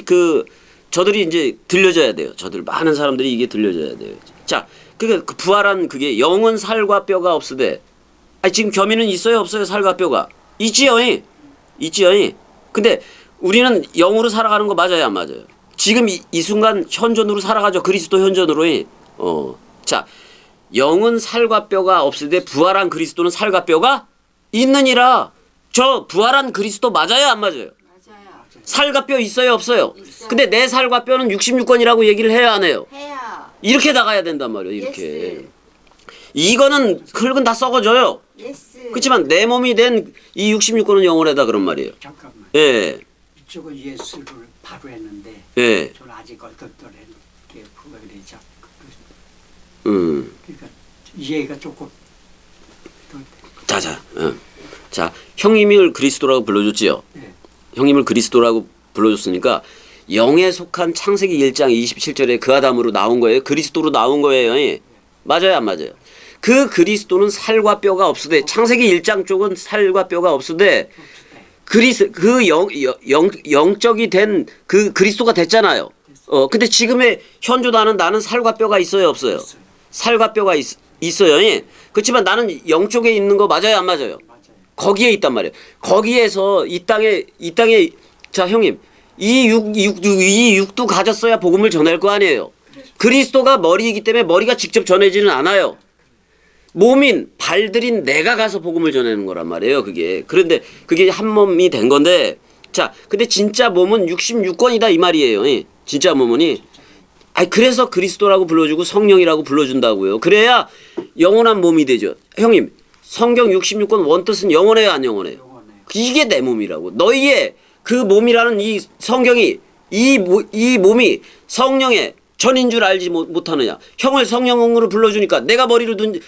B: 저들이 이제 들려줘야 돼요. 많은 사람들이 이게 들려줘야 돼요. 자, 그 부활한 그게 영은 살과 뼈가 없으되 지금 겸이는 있어요 없어요? 살과 뼈가 있지요. 근데 우리는 영으로 살아가는 거 맞아요 안 맞아요? 지금 이 순간 현존으로 살아가죠. 그리스도 현존으로. 자, 영은 살과 뼈가 없으되 부활한 그리스도는 살과 뼈가 있느니라. 저 부활한 그리스도 맞아요 안 맞아요?
C: 맞아요.
B: 살과 뼈 있어요 없어요?
C: 있어요.
B: 근데 내 살과 뼈는 66권이라고 얘기를 해야 안 해요?
C: 해요.
B: 이렇게 나가야 된단 말이에요. 이렇게.
C: 예스.
B: 이거는 흙은 다 썩어져요.
C: 예스.
B: 그렇지만 내 몸이 된 이 66권은 영원하다 그런 말이에요.
A: 잠깐만.
B: 예.
A: 이쪽은 예수를 바로 했는데
B: 예.
A: 저는 아직 얼떨떨해. 그거 그러자. 그러니까 이해가 조금 더.
B: 자, 형님을 그리스도라고 불러줬지요.
A: 네.
B: 형님을 그리스도라고 불러줬으니까 영에 속한 창세기 1장 27절에 그 아담으로 나온 거예요. 그리스도로 나온 거예요. 예. 맞아요 안 맞아요? 그 그리스도는 살과 뼈가 없으되 창세기 1장 쪽은 살과 뼈가 없으되 영적이 된 그 그리스도가 됐잖아요. 근데 지금의 현존하는 나는 살과 뼈가 있어요 없어요? 살과 뼈가 있어요. 예. 그렇지만 나는 영쪽에 있는 거 맞아요 안 맞아요? 거기에 있단 말이에요. 거기에서 이 땅에 자 형님 이 육도 가졌어야 복음을 전할 거 아니에요. 그리스도가 머리이기 때문에 머리가 직접 전해지는 않아요. 몸인 발들인 내가 가서 복음을 전하는 거란 말이에요. 그런데 그게 한 몸이 된 건데 자 근데 진짜 몸은 66권이다 이 말이에요. 예. 진짜 몸은이 그래서 그리스도라고 불러주고 성령이라고 불러준다고요. 그래야 영원한 몸이 되죠. 형님 성경 66권 원뜻은 영원해요, 안 영원해요?
A: 영원해요.
B: 이게 내 몸이라고. 너희의 그 몸이라는 이 성경이 이 몸이 성령의 전인 줄 알지 못하느냐. 형을 성령으로 불러주니까 내가 머리를 둔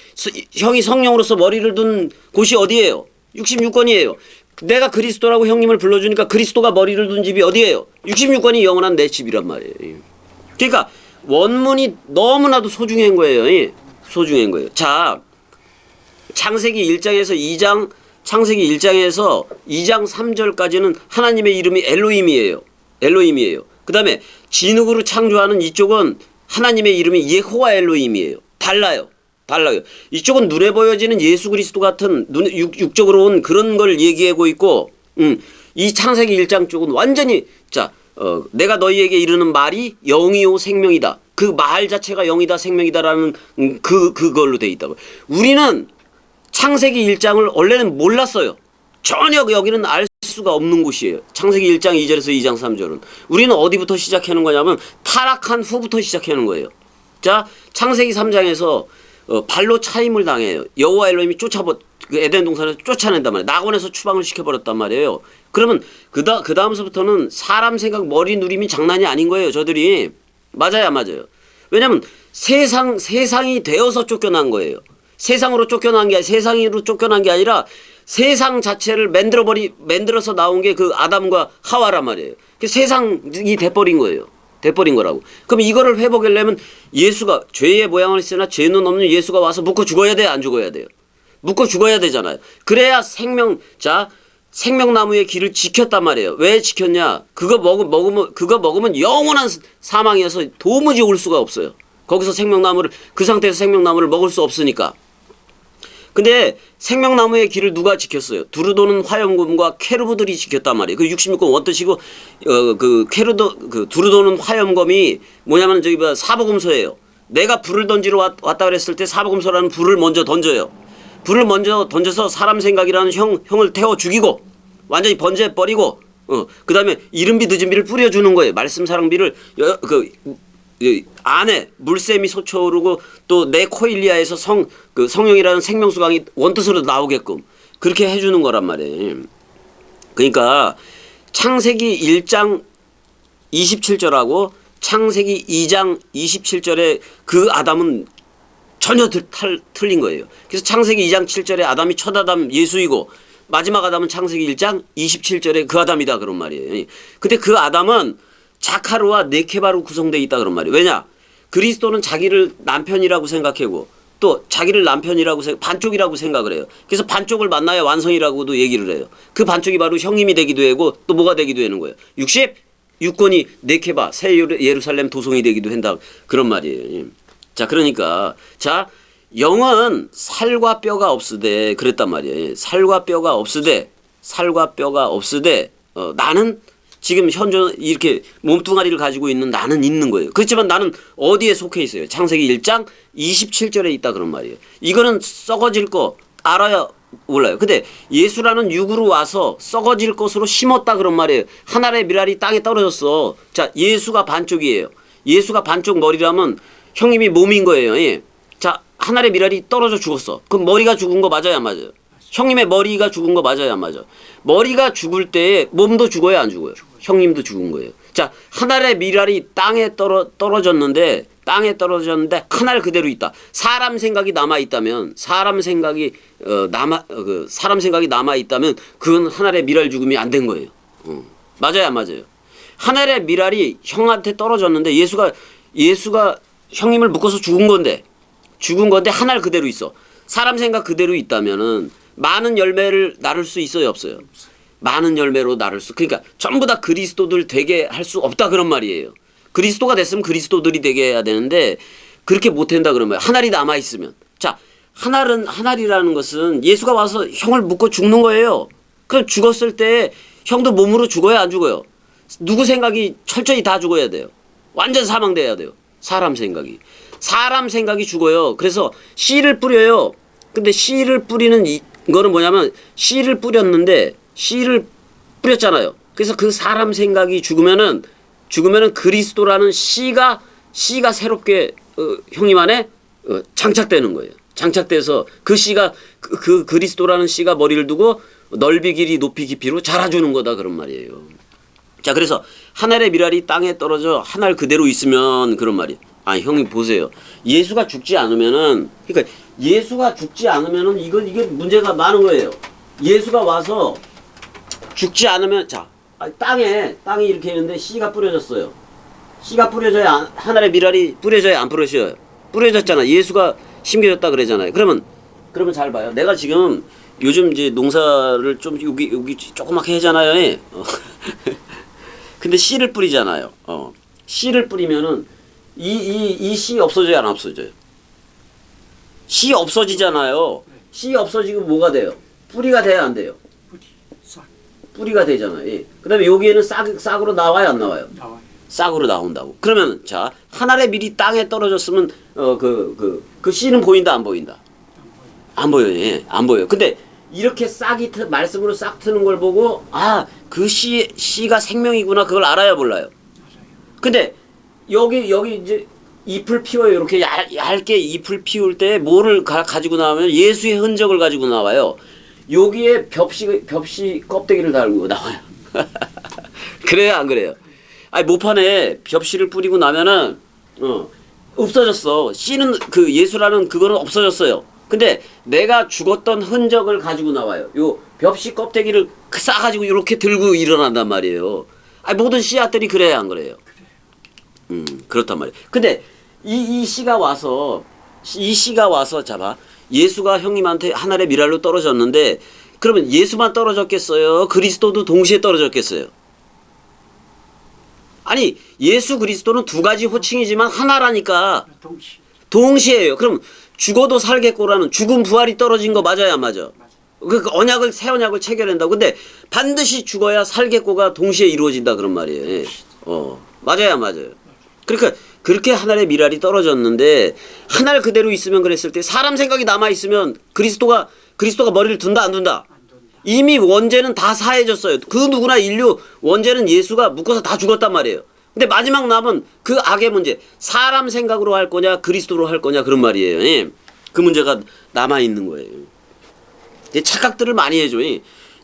B: 형이 성령으로서 머리를 둔 곳이 어디예요? 66권이에요. 내가 그리스도라고 형님을 불러주니까 그리스도가 머리를 둔 집이 어디예요? 66권이 영원한 내 집이란 말이에요. 그러니까 원문이 너무나도 소중한 거예요. 예. 소중한 거예요. 자, 창세기 1장에서 2장, 창세기 1장에서 2장 3절까지는 하나님의 이름이 엘로힘이에요. 엘로힘이에요. 그 다음에 진흙으로 창조하는 이쪽은 하나님의 이름이 예호와 엘로힘이에요. 달라요. 달라요. 이쪽은 눈에 보여지는 예수 그리스도 같은 육적으로 온 그런 걸 얘기하고 있고, 이 창세기 1장 쪽은 완전히 내가 너희에게 이르는 말이 영이요 생명이다. 그 말 자체가 영이다 생명이다라는 그걸로 돼 있다고. 우리는 창세기 1장을 원래는 몰랐어요. 전혀 여기는 알 수가 없는 곳이에요. 창세기 1장 2절에서 2장 3절은. 우리는 어디부터 시작하는 거냐면 타락한 후부터 시작하는 거예요. 자, 창세기 3장에서 발로 차임을 당해요. 여호와 엘로힘이 그 에덴 동산에서 쫓아낸단 말이에요. 낙원에서 추방을 시켜버렸단 말이에요. 그러면 그 다음서부터는 사람 생각 머리 누림이 장난이 아닌 거예요. 저들이. 맞아요, 안 맞아요? 왜냐면 세상이 되어서 쫓겨난 거예요. 세상으로 쫓겨난 게 세상으로 쫓겨난 게 아니라 세상 자체를 만들어서 나온 게 그 아담과 하와란 말이에요. 그 세상이 돼버린 거예요. 돼버린 거라고. 그럼 이거를 회복하려면 예수가 죄의 모양을 쓰나 죄는 없는 예수가 와서 묶어 죽어야 돼, 안 죽어야 돼요? 묶어 죽어야 되잖아요. 그래야 생명나무의 길을 지켰단 말이에요. 왜 지켰냐? 그거 먹으면 영원한 사망이어서 도무지 올 수가 없어요. 거기서 그 상태에서 생명나무를 먹을 수 없으니까. 근데 생명나무의 길을 누가 지켰어요? 두루도는 화염검과 케루브들이 지켰단 말이에요. 그 66권 원뜻이고, 두루도는 화염검이 뭐냐면 사보금소예요. 내가 불을 던지러 왔다 그랬을 때 사보금소라는 불을 먼저 던져요. 불을 먼저 던져서 사람 생각이라는 형을 태워 죽이고, 완전히 번제버리고, 그 다음에 이른비 늦은비를 뿌려주는 거예요. 말씀사랑비를, 안에 물샘이 솟아오르고 또 내 코일리아에서 성령이라는 생명수강이 원뜻으로 나오게끔 그렇게 해주는 거란 말이에요. 그러니까 창세기 1장 27절하고 창세기 2장 27절에 그 아담은 전혀 틀린 거예요. 그래서 창세기 2장 7절에 아담이 첫 아담 예수이고 마지막 아담은 창세기 1장 27절에 그 아담이다 그런 말이에요. 근데 그 아담은 자카르와 네케바로 구성되어 있다 그런 말이에요. 왜냐? 그리스도는 자기를 남편이라고 생각하고 또 자기를 반쪽이라고 생각을 해요. 그래서 반쪽을 만나야 완성이라고도 얘기를 해요. 그 반쪽이 바로 형님이 되기도 하고 또 뭐가 되기도 하는 거예요. 66권이 네케바 새 예루살렘 도성이 되기도 한다 그런 말이에요. 자, 그러니까 영은 살과 뼈가 없으되 그랬단 말이에요. 살과 뼈가 없으되 나는 지금 현재 이렇게 몸뚱아리를 가지고 있는 나는 있는 거예요. 그렇지만 나는 어디에 속해 있어요? 창세기 1장 27절에 있다 그런 말이에요. 이거는 썩어질 거 알아야 몰라요. 근데 예수라는 육으로 와서 썩어질 것으로 심었다 그런 말이에요. 하늘의 미랄이 땅에 떨어졌어. 자, 예수가 반쪽이에요. 예수가 반쪽 머리라면 형님이 몸인 거예요. 예. 자, 하늘의 미랄이 떨어져 죽었어. 그럼 머리가 죽은 거 맞아요, 안 맞아요? 형님의 머리가 죽은 거 맞아요, 안 맞아요? 머리가 죽을 때 몸도 죽어요, 안 죽어요? 형님도 죽은 거예요. 자, 하늘의 미랄이 땅에 떨어졌는데 하늘 그대로 있다. 사람 생각이 남아 있다면 그건 하늘의 미랄 죽음이 안 된 거예요. 맞아요, 안 맞아요? 하늘의 미랄이 형한테 떨어졌는데 예수가 형님을 묶어서 죽은 건데 하늘 그대로 있어. 사람 생각 그대로 있다면은 많은 열매를 나를 수 있어요, 없어요? 많은 열매로 나를 그러니까 전부 다 그리스도들 되게 할 수 없다 그런 말이에요. 그리스도가 됐으면 그리스도들이 되게 해야 되는데 그렇게 못한다 그런 말이에요. 하늘이 남아있으면. 자, 하늘이라는 것은 예수가 와서 형을 묶어 죽는 거예요. 그럼 죽었을 때 형도 몸으로 죽어야 안 죽어요? 누구 생각이 철저히 다 죽어야 돼요. 완전 사망돼야 돼요. 사람 생각이 죽어요. 그래서 씨를 뿌려요. 근데 씨를 뿌리는 이거는 뭐냐면 씨를 뿌렸잖아요. 그래서 그 사람 생각이 죽으면은 그리스도라는 씨가 새롭게 형님 안에 장착되는 거예요. 장착돼서 그 씨가 그 그리스도라는 씨가 머리를 두고 넓이 길이 높이 깊이로 자라주는 거다 그런 말이에요. 자, 그래서 하늘의 미랄이 땅에 떨어져 하늘 그대로 있으면 그런 말이에요. 아, 형님 보세요. 예수가 죽지 않으면은, 그러니까 예수가 죽지 않으면은 이게 문제가 많은 거예요. 예수가 와서 죽지 않으면, 자, 땅이 이렇게 있는데 씨가 뿌려졌어요. 씨가 뿌려져야 하늘의 미랄이 뿌려져야 안 뿌려져요. 뿌려졌잖아. 예수가 심겨졌다 그러잖아요. 그러면 잘 봐요. 내가 지금 요즘 이제 농사를 좀 여기 조그맣게 하잖아요. 근데 씨를 뿌리잖아요. 씨를 뿌리면은 이 씨 없어져요, 안 없어져요? 씨 없어지잖아요. 씨 없어지면 뭐가 돼요? 뿌리가 돼야 안 돼요? 뿌리가 되잖아요. 예. 그다음에 여기에는 싹으로 나와요, 안 나와요?
A: 나와요.
B: 싹으로 나온다고. 그러면 자, 하늘의 밀이 땅에 떨어졌으면 그 씨는 보인다, 안 보인다? 안 보여요. 예. 안 보여요. 근데 이렇게 싹이 말씀으로 싹 트는 걸 보고 그 씨가 생명이구나 그걸 알아야 몰라요. 근데 여기 이제 잎을 피워요. 이렇게 얇게 잎을 피울 때 뭐를 가지고 나오면 예수의 흔적을 가지고 나와요. 여기에 벽시 껍데기를 달고 나와요. 그래요, 안 그래요? 아니, 모판에 벽시를 뿌리고 나면은 없어졌어. 씨는 그 예수라는 그거는 없어졌어요. 근데 내가 죽었던 흔적을 가지고 나와요. 요 벽시 껍데기를 싸가지고 이렇게 들고 일어난단 말이에요. 아니, 모든 씨앗들이 그래야 안 그래요? 그렇단 말이에요. 근데 이 씨가 와서 잡아. 예수가 형님한테 하늘의 미랄로 떨어졌는데 그러면 예수만 떨어졌겠어요? 그리스도도 동시에 떨어졌겠어요? 아니, 예수 그리스도는 두 가지 호칭이지만 하나라니까. 동시에요. 그럼 죽어도 살겠고라는 죽음 부활이 떨어진 거 맞아요, 안 맞아? 그 새 언약을 체결한다고. 근데 반드시 죽어야 살겠고가 동시에 이루어진다 그런 말이에요. 맞아요, 안 맞아요? 그러니까 그렇게 하늘의 미랄이 떨어졌는데 하늘 그대로 있으면 그랬을 때 사람 생각이 남아 있으면 그리스도가 머리를 둔다 안 둔다? 이미 원죄는 다 사해졌어요. 그 누구나 인류 원죄는 예수가 묶어서 다 죽었단 말이에요. 근데 마지막 남은 그 악의 문제, 사람 생각으로 할 거냐 그리스도로 할 거냐 그런 말이에요. 예. 그 문제가 남아 있는 거예요. 착각들을 많이 해줘.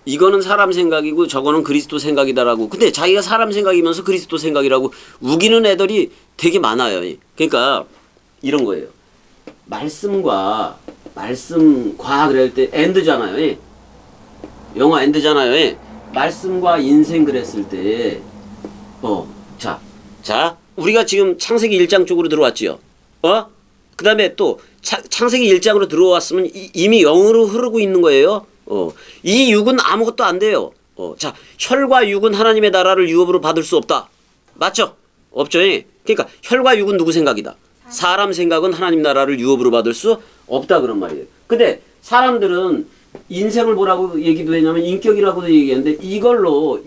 B: 이거는 사람 생각이고 저거는 그리스도 생각이다라고. 근데 자기가 사람 생각이면서 그리스도 생각이라고 우기는 애들이 되게 많아요. 그러니까 이런 거예요. 말씀과 그럴 때 엔드잖아요. 영어 엔드잖아요. 말씀과 인생 그랬을 때 자, 우리가 지금 창세기 1장 쪽으로 들어왔지요. 그 다음에 또 창세기 1장으로 들어왔으면 이미 영으로 흐르고 있는 거예요. 이 육은 아무것도 안 돼요. 자, 혈과 육은 하나님의 나라를 유업으로 받을 수 없다. 맞죠? 없죠. 그러니까 혈과 육은 누구 생각이다? 사람 생각은 하나님 나라를 유업으로 받을 수 없다 그런 말이에요. 근데 사람들은 인생을 뭐라고 얘기도 했냐면 인격이라고도 얘기했는데 이걸로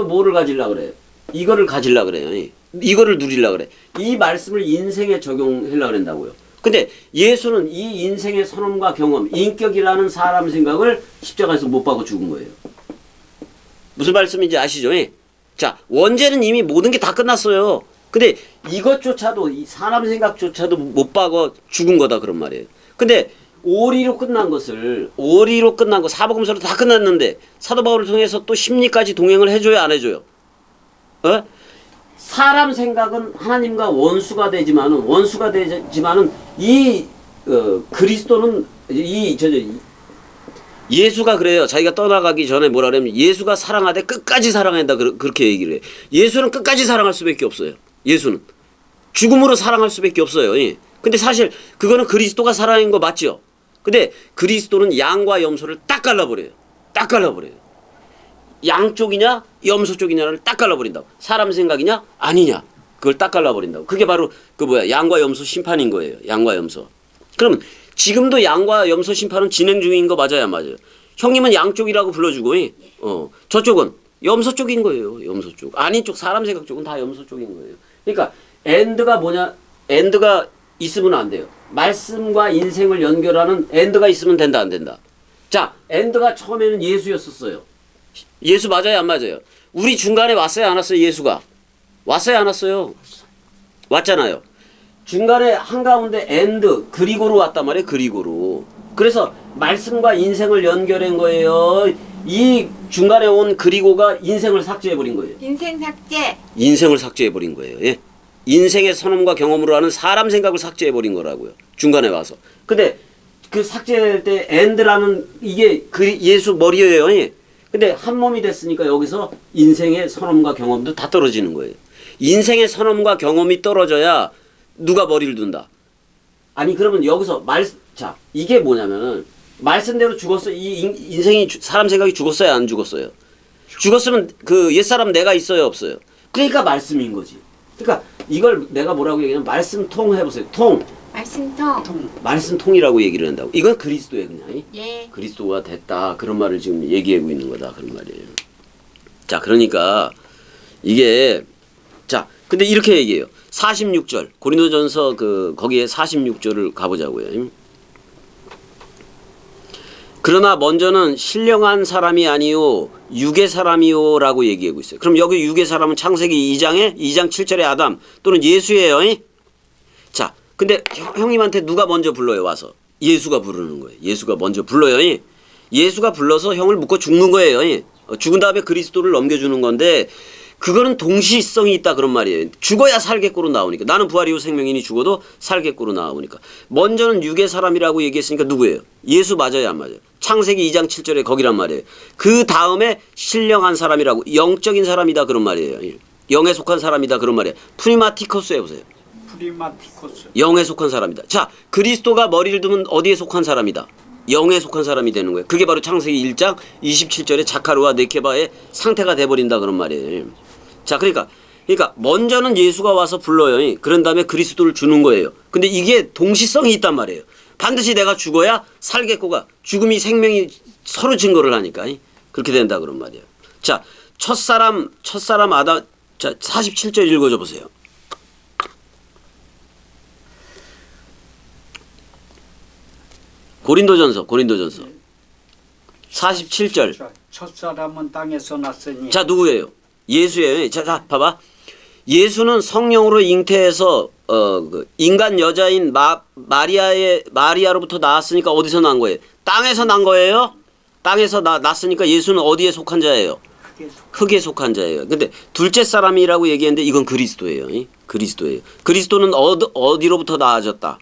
B: 뭐를 가지려고 그래요? 이거를 가지려고 그래요. 이거를 누리려고 그래. 이 말씀을 인생에 적용하려고 그런다고요. 근데 예수는 이 인생의 선언과 경험, 인격이라는 사람 생각을 십자가에서 못 박아 죽은 거예요. 무슨 말씀인지 아시죠? 자, 원죄는 이미 모든 게 다 끝났어요. 근데 이것조차도, 이 사람 생각조차도 못 박아 죽은 거다 그런 말이에요. 근데 오리로 끝난 거, 사복음서로 다 끝났는데 사도 바울을 통해서 또 심리까지 동행을 해줘요, 안 해줘요? 사람 생각은 하나님과 원수가 되지만은 이 그리스도는 예수가 그래요. 자기가 떠나가기 전에 뭐라 그러면 예수가 사랑하되 끝까지 사랑한다 그렇게 얘기를 해요. 예수는 끝까지 사랑할 수밖에 없어요. 예수는 죽음으로 사랑할 수밖에 없어요. 근데 사실 그거는 그리스도가 사랑인 거 맞죠? 근데 그리스도는 양과 염소를 딱 갈라버려요. 양쪽이냐 염소 쪽이냐를 딱 갈라버린다고. 사람 생각이냐 아니냐 그걸 딱 갈라버린다고. 그게 바로 양과 염소 심판인 거예요. 양과 염소. 그러면 지금도 양과 염소 심판은 진행 중인 거 맞아요, 안 맞아요? 형님은 양쪽이라고 불러주고 저쪽은 염소 쪽인 거예요. 염소 쪽. 아닌 쪽 사람 생각 쪽은 다 염소 쪽인 거예요. 그러니까 엔드가 뭐냐? 엔드가 있으면 안 돼요. 말씀과 인생을 연결하는 엔드가 있으면 된다, 안 된다? 자, 엔드가 처음에는 예수였었어요. 예수 맞아요, 안 맞아요? 우리 중간에 왔어요, 안 왔어요? 예수가 왔어요, 안 왔어요? 왔잖아요. 중간에 한가운데 and 그리고로 왔단 말이에요. 그리고로. 그래서 말씀과 인생을 연결한 거예요. 이 중간에 온 그리고가 인생을 삭제해버린 거예요.
C: 인생 삭제.
B: 인생을 삭제해버린 거예요. 예. 인생의 선험과 경험으로 하는 사람 생각을 삭제해버린 거라고요. 중간에 와서. 근데 그 삭제할 때 and라는 이게 예수 머리예요. 예. 근데 한 몸이 됐으니까 여기서 인생의 선험과 경험도 다 떨어지는 거예요. 인생의 선험과 경험이 떨어져야 누가 머리를 둔다. 아니 그러면 여기서 자 이게 뭐냐면은 말씀대로 죽었어. 이 인생이 사람 생각이 죽었어요, 안 죽었어요? 죽었으면 그 옛사람 내가 있어요, 없어요? 그러니까 말씀인 거지. 그러니까 이걸 내가 뭐라고 얘기하냐면 말씀통 해보세요. 통.
C: 말씀통.
B: 말씀통이라고 얘기를 한다고. 이건 그리스도예요, 그냥.
C: 예.
B: 그리스도가 됐다. 그런 말을 지금 얘기하고 있는 거다. 그런 말이에요. 자, 그러니까 이게 자, 근데 이렇게 얘기해요. 46절. 고린도전서 거기에 46절을 가보자고요. 그러나 먼저는 신령한 사람이 아니요 육의 사람이요라고 얘기하고 있어요. 그럼 여기 육의 사람은 창세기 2장 7절의 아담 또는 예수예요. 자, 근데 형님한테 누가 먼저 불러요 와서? 예수가 부르는 거예요. 예수가 먼저 불러요. 예수가 불러서 형을 묶어 죽는 거예요. 죽은 다음에 그리스도를 넘겨주는 건데 그거는 동시성이 있다 그런 말이에요. 죽어야 살겠고로 나오니까. 나는 부활이요 생명이니 죽어도 살겠고로 나오니까. 먼저는 육의 사람이라고 얘기했으니까 누구예요? 예수 맞아요, 안 맞아요? 창세기 2장 7절에 거기란 말이에요. 그 다음에 신령한 사람이라고 영적인 사람이다 그런 말이에요. 영에 속한 사람이다 그런 말이에요. 프리마티코스 해보세요.
A: 프리마티코스.
B: 영에 속한 사람이다. 자, 그리스도가 머리를 두면 어디에 속한 사람이다? 영에 속한 사람이 되는 거예요. 그게 바로 창세기 1장 27절에 자카르와 네케바의 상태가 돼버린다 그런 말이에요. 자, 그러니까 먼저는 예수가 와서 불러요. 그런 다음에 그리스도를 주는 거예요. 근데 이게 동시성이 있단 말이에요. 반드시 내가 죽어야 살겠고가 죽음이 생명이 서로 증거를 하니까 그렇게 된다 그런 말이에요. 자, 첫사람 아담. 자, 47절 읽어줘 보세요. 고린도전서 47절.
A: 첫 사람은 땅에서 났으니.
B: 자, 누구예요? 예수예요. 자, 봐봐. 예수는 성령으로 잉태해서 인간 여자인 마리아로부터 나왔으니까 어디서 난 거예요? 땅에서 난 거예요. 땅에서 났으니까 예수는 어디에 속한 자예요? 흙에 속한 자예요. 근데 둘째 사람이라고 얘기했는데 이건 그리스도예요. 그리스도예요. 그리스도는 어디로부터 나아졌다?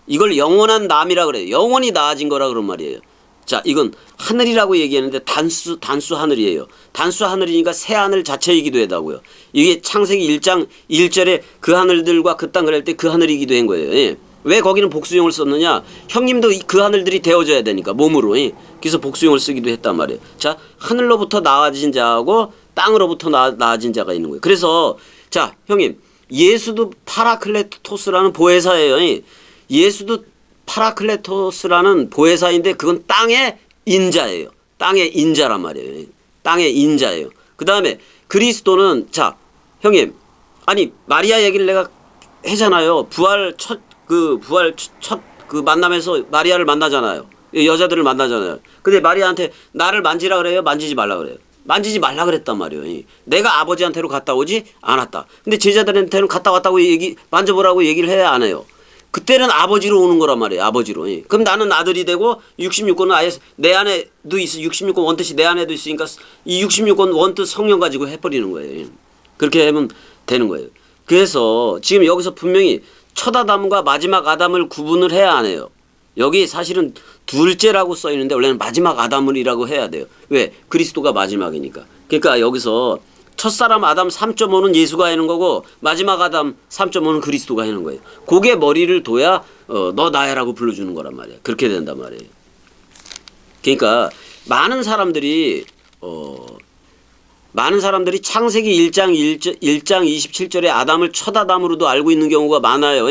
B: 이걸 영원한 남이라 그래요. 영원히 나아진 거라 그런 말이에요. 자, 이건 하늘이라고 얘기하는데 단수 하늘이에요. 단수 하늘이니까 새 하늘 자체이기도 하다고요. 이게 창세기 1장 1절에 그 하늘들과 그 땅 그럴 때 그 하늘이기도 한 거예요. 예. 왜 거기는 복수용을 썼느냐? 형님도 그 하늘들이 되어져야 되니까 몸으로. 예. 그래서 복수용을 쓰기도 했단 말이에요. 자, 하늘로부터 나아진 자하고 땅으로부터 나아진 자가 있는 거예요. 그래서 자, 형님, 예수도 파라클레토스라는 보혜사예요. 예. 예수도 파라클레토스라는 보혜사인데 그건 땅의 인자예요. 땅의 인자란 말이에요. 땅의 인자예요. 그 다음에 그리스도는 자, 형님, 아니 마리아 얘기를 내가 했잖아요. 부활 첫 만남에서 마리아를 만나잖아요. 여자들을 만나잖아요. 근데 마리아한테 나를 만지라 그래요? 만지지 말라 그래요? 만지지 말라 그랬단 말이에요. 내가 아버지한테로 갔다 오지 않았다. 근데 제자들한테는 갔다 왔다고 만져보라고 얘기를 해야 안 해요. 그때는 아버지로 오는 거란 말이에요. 아버지로. 그럼 나는 아들이 되고 66권은 아예 내 안에도 있어. 66권 원뜻이 내 안에도 있으니까 이 66권 원뜻 성령 가지고 해버리는 거예요. 그렇게 하면 되는 거예요. 그래서 지금 여기서 분명히 첫 아담과 마지막 아담을 구분을 해야 안 해요. 여기 사실은 둘째라고 써 있는데 원래는 마지막 아담이라고 해야 돼요. 왜? 그리스도가 마지막이니까. 그러니까 여기서 첫사람 아담 3.5는 예수가 하는 거고 마지막 아담 3.5는 그리스도가 하는 거예요. 그게 머리를 둬야 너 나야라고 불러주는 거란 말이에요. 그렇게 된단 말이에요. 그러니까 많은 사람들이 창세기 1장 27절에 아담을 첫 아담으로도 알고 있는 경우가 많아요.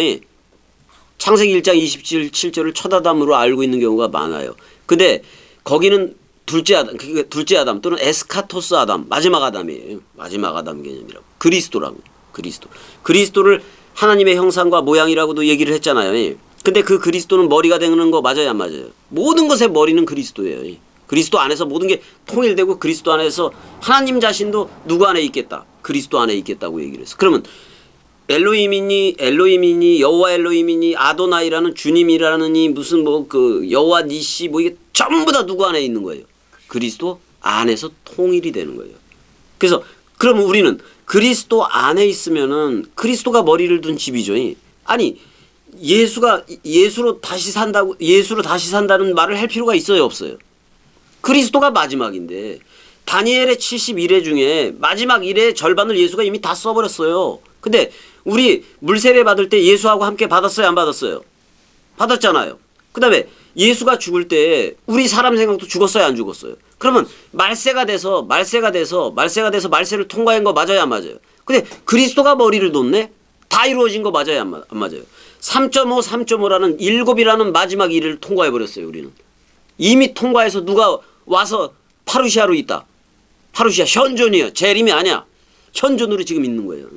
B: 창세기 1장 27절을 첫 아담으로 알고 있는 경우가 많아요. 근데 거기는 둘째 아담 또는 에스카토스 아담, 마지막 아담이에요. 마지막 아담 개념이라고. 그리스도라고. 그리스도를 하나님의 형상과 모양이라고도 얘기를 했잖아요. 근데 그 그리스도는 머리가 되는 거 맞아요, 안 맞아요? 모든 것의 머리는 그리스도예요. 그리스도 안에서 모든 게 통일되고 그리스도 안에서 하나님 자신도 누구 안에 있겠다? 그리스도 안에 있겠다고 얘기를 했어. 그러면 엘로힘이니 여호와 엘로힘이니 아도나이라는 주님이라느니 무슨 뭐 그 여호와 니시 뭐 이게 전부 다 누구 안에 있는 거예요. 그리스도 안에서 통일이 되는 거예요. 그래서 그러면 우리는 그리스도 안에 있으면은 그리스도가 머리를 둔 집이죠. 아니 예수로 다시 산다는 말을 할 필요가 있어요, 없어요? 그리스도가 마지막인데 다니엘의 71회 중에 마지막 1회 절반을 예수가 이미 다 써버렸어요. 근데 우리 물세례 받을 때 예수하고 함께 받았어요, 안 받았어요? 받았잖아요. 그 다음에 예수가 죽을 때 우리 사람 생각도 죽었어요, 안 죽었어요? 그러면 말세가 돼서 말세를 통과한 거 맞아요, 안 맞아요? 근데 그리스도가 머리를 뒀네? 다 이루어진 거 맞아요, 안 맞아요? 3.5라는 7이라는 마지막 일을 통과해버렸어요, 우리는. 이미 통과해서 누가 와서 파루시아로 있다. 파루시아 현존이에요. 재림이 아니야. 현존으로 지금 있는 거예요.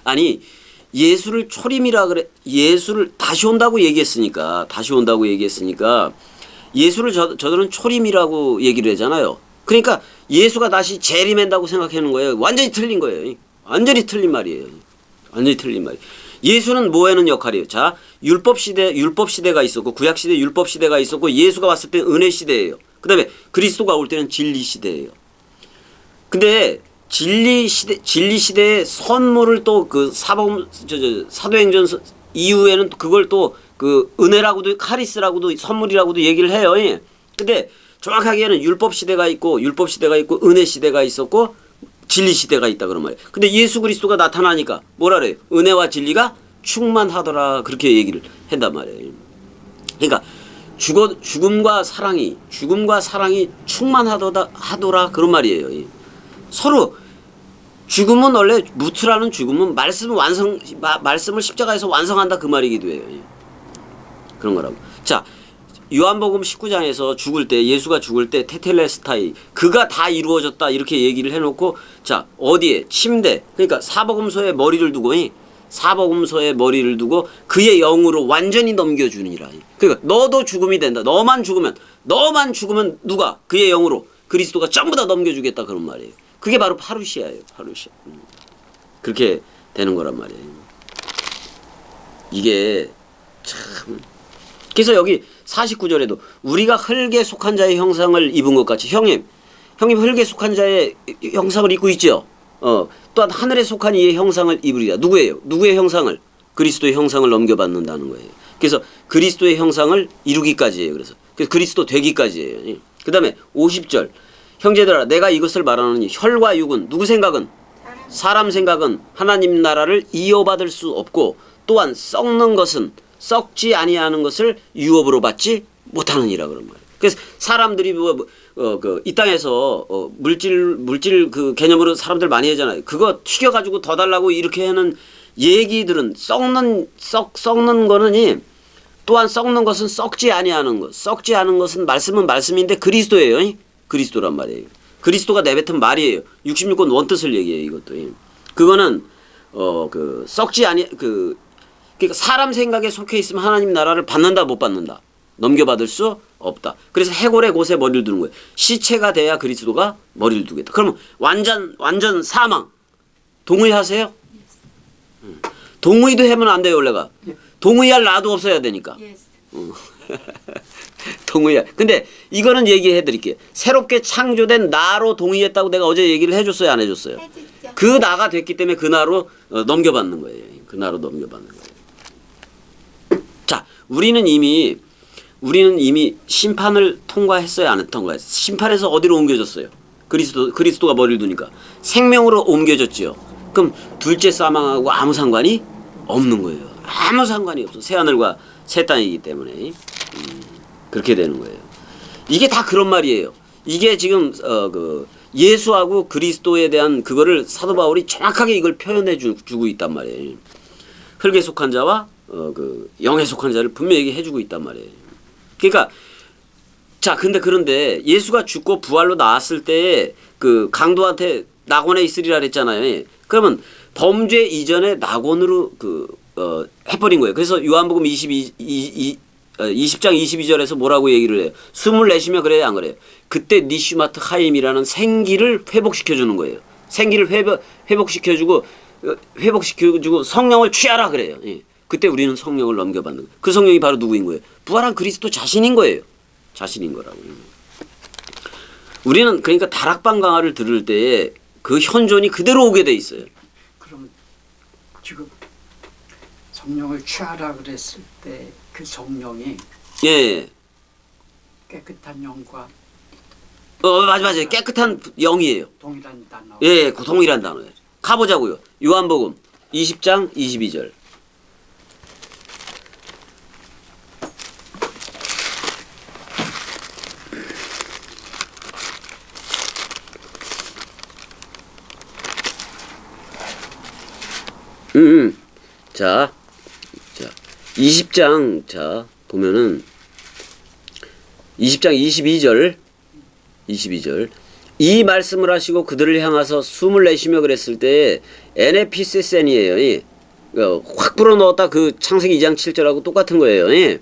B: 아니 예수를 초림이라 그래. 예수를 다시 온다고 얘기했으니까 예수를 저들은 초림이라고 얘기를 하잖아요. 그러니까 예수가 다시 재림한다고 생각하는 거예요. 완전히 틀린 거예요. 완전히 틀린 말이에요. 완전히 틀린 말이에요. 예수는 뭐 하는 역할이에요? 자, 율법 시대가 있었고 구약 시대 율법 시대가 있었고 예수가 왔을 때 은혜 시대예요. 그다음에 그리스도가 올 때는 진리 시대예요. 근데 진리 시대의 선물을 또 그 사도행전 이후에는 그걸 또 그 은혜라고도 카리스라고도 선물이라고도 얘기를 해요. 근데 정확하게는 율법 시대가 있고 은혜 시대가 있었고 진리 시대가 있다 그런 말이에요. 근데 예수 그리스도가 나타나니까 뭐라 그래요? 은혜와 진리가 충만하더라 그렇게 얘기를 한단 말이에요. 그러니까 죽음과 사랑이 충만하더라 그런 말이에요. 서로 죽음은 원래 무트라는 죽음은 말씀을 십자가에서 완성한다 그 말이기도 해요. 그런 거라고. 자, 요한복음 19장에서 예수가 죽을 때 테텔레스타이 그가 다 이루어졌다 이렇게 얘기를 해놓고 자 어디에 침대 그러니까 사복음서에 머리를 두고 그의 영으로 완전히 넘겨주니라. 그러니까 너도 죽음이 된다. 너만 죽으면 누가 그의 영으로 그리스도가 전부 다 넘겨주겠다 그런 말이에요. 그게 바로 파루시아예요. 파루시아. 그렇게 되는 거란 말이에요. 이게 참. 그래서 여기 49절에도 우리가 흙에 속한 자의 형상을 입은 것 같이 형님 흙에 속한 자의 형상을 입고 있죠. 또한 하늘에 속한 이의 형상을 입으리라. 누구의 형상을? 그리스도의 형상을 넘겨받는다는 거예요. 그래서 그리스도의 형상을 이루기까지예요. 그래서 그리스도 되기까지예요. 그 다음에 50절 형제들아 내가 이것을 말하노니 혈과 육은 누구 생각은? 사람 생각은 하나님 나라를 이어받을 수 없고 또한 썩지 아니하는 것을 유업으로 받지 못하느니라 그런 말이에요. 그래서 사람들이 이 땅에서 물질 그 개념으로 사람들 많이 하잖아요. 그거 튀겨가지고 더 달라고 이렇게 하는 얘기들은 썩는 거는 또한 썩는 것은 썩지 아니하는 것. 썩지 않은 것은 말씀인데 그리스도예요. 그리스도란 말이에요. 그리스도가 내뱉은 말이에요. 66권 원뜻을 얘기해요. 이것도. 그거는 썩지 아니 그러니까 사람 생각에 속해 있으면 하나님 나라를 받는다 못 받는다 넘겨받을 수 없다. 그래서 해골의 곳에 머리를 두는 거예요. 시체가 돼야 그리스도가 머리를 두겠다. 그러면 완전 사망 동의하세요? 동의도 하면 안 돼요 원래가. 동의할 나도 없어야 되니까. 동의할. 근데 이거는 얘기해 드릴게요. 새롭게 창조된 나로 동의했다고 내가 어제 얘기를 해줬어요 안 해줬어요?
C: 해주죠.
B: 그 나가 됐기 때문에 그 나로 넘겨받는 거예요. 그 나로 넘겨받는 거예요. 자, 우리는 이미 심판을 통과했어요, 안 통과했어요? 심판에서 어디로 옮겨졌어요? 그리스도가 머리를 두니까 생명으로 옮겨졌지요. 그럼 둘째 사망하고 아무 상관이 없는 거예요. 아무 상관이 없어. 새 하늘과 새 땅이기 때문에 그렇게 되는 거예요. 이게 다 그런 말이에요. 이게 지금 예수하고 그리스도에 대한 그거를 사도 바울이 정확하게 이걸 표현해 주고 있단 말이에요. 흙에 속한 자와 영에 속한 자를 분명히 해주고 있단 말이에요. 그러니까 자 그런데 예수가 죽고 부활로 나왔을 때 그 강도한테 낙원에 있으리라 그랬잖아요. 그러면 범죄 이전에 낙원으로 해버린 거예요. 그래서 요한복음 20장 22절에서 뭐라고 얘기를 해요? 숨을 내쉬며 그래요, 안 그래요? 그때 니슈마트 하임이라는 생기를 회복시켜 주는 거예요. 생기를 회복시켜 주고 회복시켜주고 성령을 취하라 그래요. 예. 그때 우리는 성령을 넘겨받는 거예요. 그 성령이 바로 누구인 거예요? 부활한 그리스도 자신인 거예요. 자신인 거라고. 우리는 그러니까 다락방 강화를 들을 때에 그 현존이 그대로 오게 돼 있어요.
A: 그럼 지금 성령을 취하라 그랬을 때 그 성령이
B: 예.
A: 깨끗한 영과
B: 맞아요. 깨끗한 영이에요.
A: 동일한 단어.
B: 예, 그 동일한 단어예요. 가보자고요. 요한복음 20장 22절. 자, 20장, 자, 보면은, 20장 22절. 이 말씀을 하시고 그들을 향하서 숨을 내쉬며 그랬을 때, 에네피세센이에요. 예. 확 불어넣었다 그 창세기 2장 7절하고 똑같은 거예요. 예.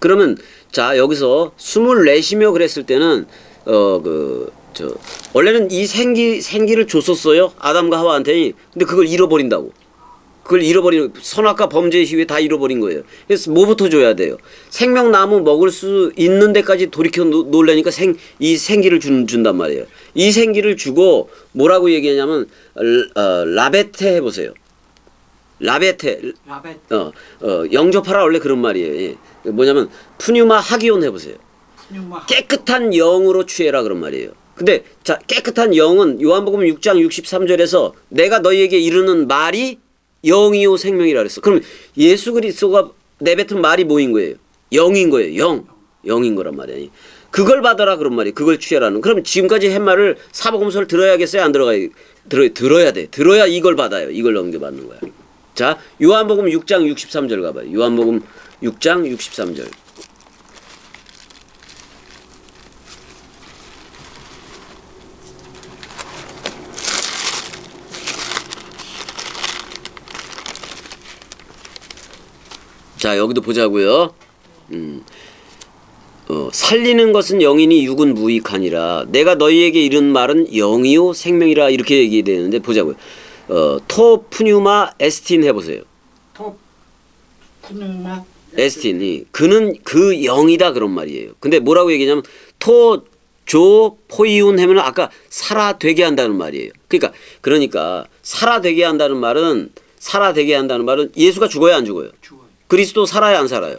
B: 그러면, 자, 여기서 숨을 내쉬며 그랬을 때는, 원래는 이 생기를 줬었어요. 아담과 하와한테. 근데 그걸 잃어버린다고. 그걸 잃어버린 선악과 범죄 이후에 다 잃어버린 거예요. 그래서 뭐부터 줘야 돼요? 생명나무 먹을 수 있는 데까지 돌이켜 놓으려니까 이 생기를 준단 말이에요. 이 생기를 주고 뭐라고 얘기하냐면 라베테 해보세요. 라베테. 영접하라 원래 그런 말이에요. 예. 뭐냐면 푸뉴마 하기온 해보세요. 깨끗한 영으로 취해라 그런 말이에요. 근데 자 깨끗한 영은 요한복음 6장 63절에서 내가 너희에게 이르는 말이 영이요 생명이라 그랬어. 그럼 예수 그리스도가 내뱉은 말이 뭐인 거예요? 영인 거예요. 영인 거란 말이에요. 그걸 받아라 그런 말이에요. 그걸 취하라는. 그럼 지금까지 한 말을 사복음서를 들어야겠어요? 안 들어가요? 들어야 돼. 들어야 이걸 받아요. 이걸 넘겨받는 거야. 자, 요한복음 6장 63절 가봐요. 요한복음 6장 63절. 자, 여기도 보자고요. 살리는 것은 영이니 육은 무익하니라. 내가 너희에게 이른 말은 영이요 생명이라 이렇게 얘기되는데 보자고요. 토푸뉴마 에스틴 해보세요.
A: 토푸뉴마
B: 에스틴이 그는 그 영이다 그런 말이에요. 근데 뭐라고 얘기냐면 토조 포이운 하면 아까 살아되게 한다는 말이에요. 그러니까 살아되게 한다는 말은 예수가 죽어야 안 죽어요?
A: 죽어요.
B: 그리스도 살아야 안 살아요?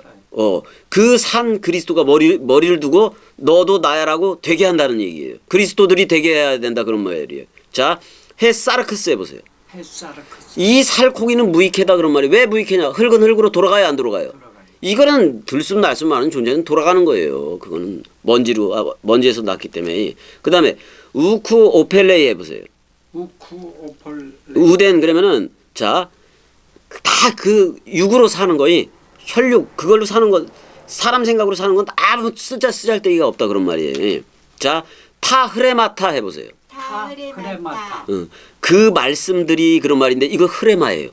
B: 그 산 그리스도가 머리를 두고 너도 나야라고 되게 한다는 얘기예요. 그리스도들이 되게 해야 된다 그런 말이에요. 자, 헤사르크스 해보세요.
A: 헤사르크스.
B: 이 살코기는 무익하다 그런 말이에요. 왜 무익하냐? 흙은 흙으로 돌아가야 안 돌아가요? 이거는 들숨 날숨 많은 존재는 돌아가는 거예요. 그거는 먼지에서 났기 때문에. 그 다음에 우쿠 오펠레이 해보세요.
A: 우쿠 오펠레이.
B: 우덴 그러면은 자 다 그 육으로 사는 거이 혈육 그걸로 사는 건 사람 생각으로 사는 건 아무 쓰잘데기가 없다 그런 말이에요. 자 타흐레마타 해보세요.
C: 타흐레마타.
B: 그 말씀들이 그런 말인데 이거 흐레마예요.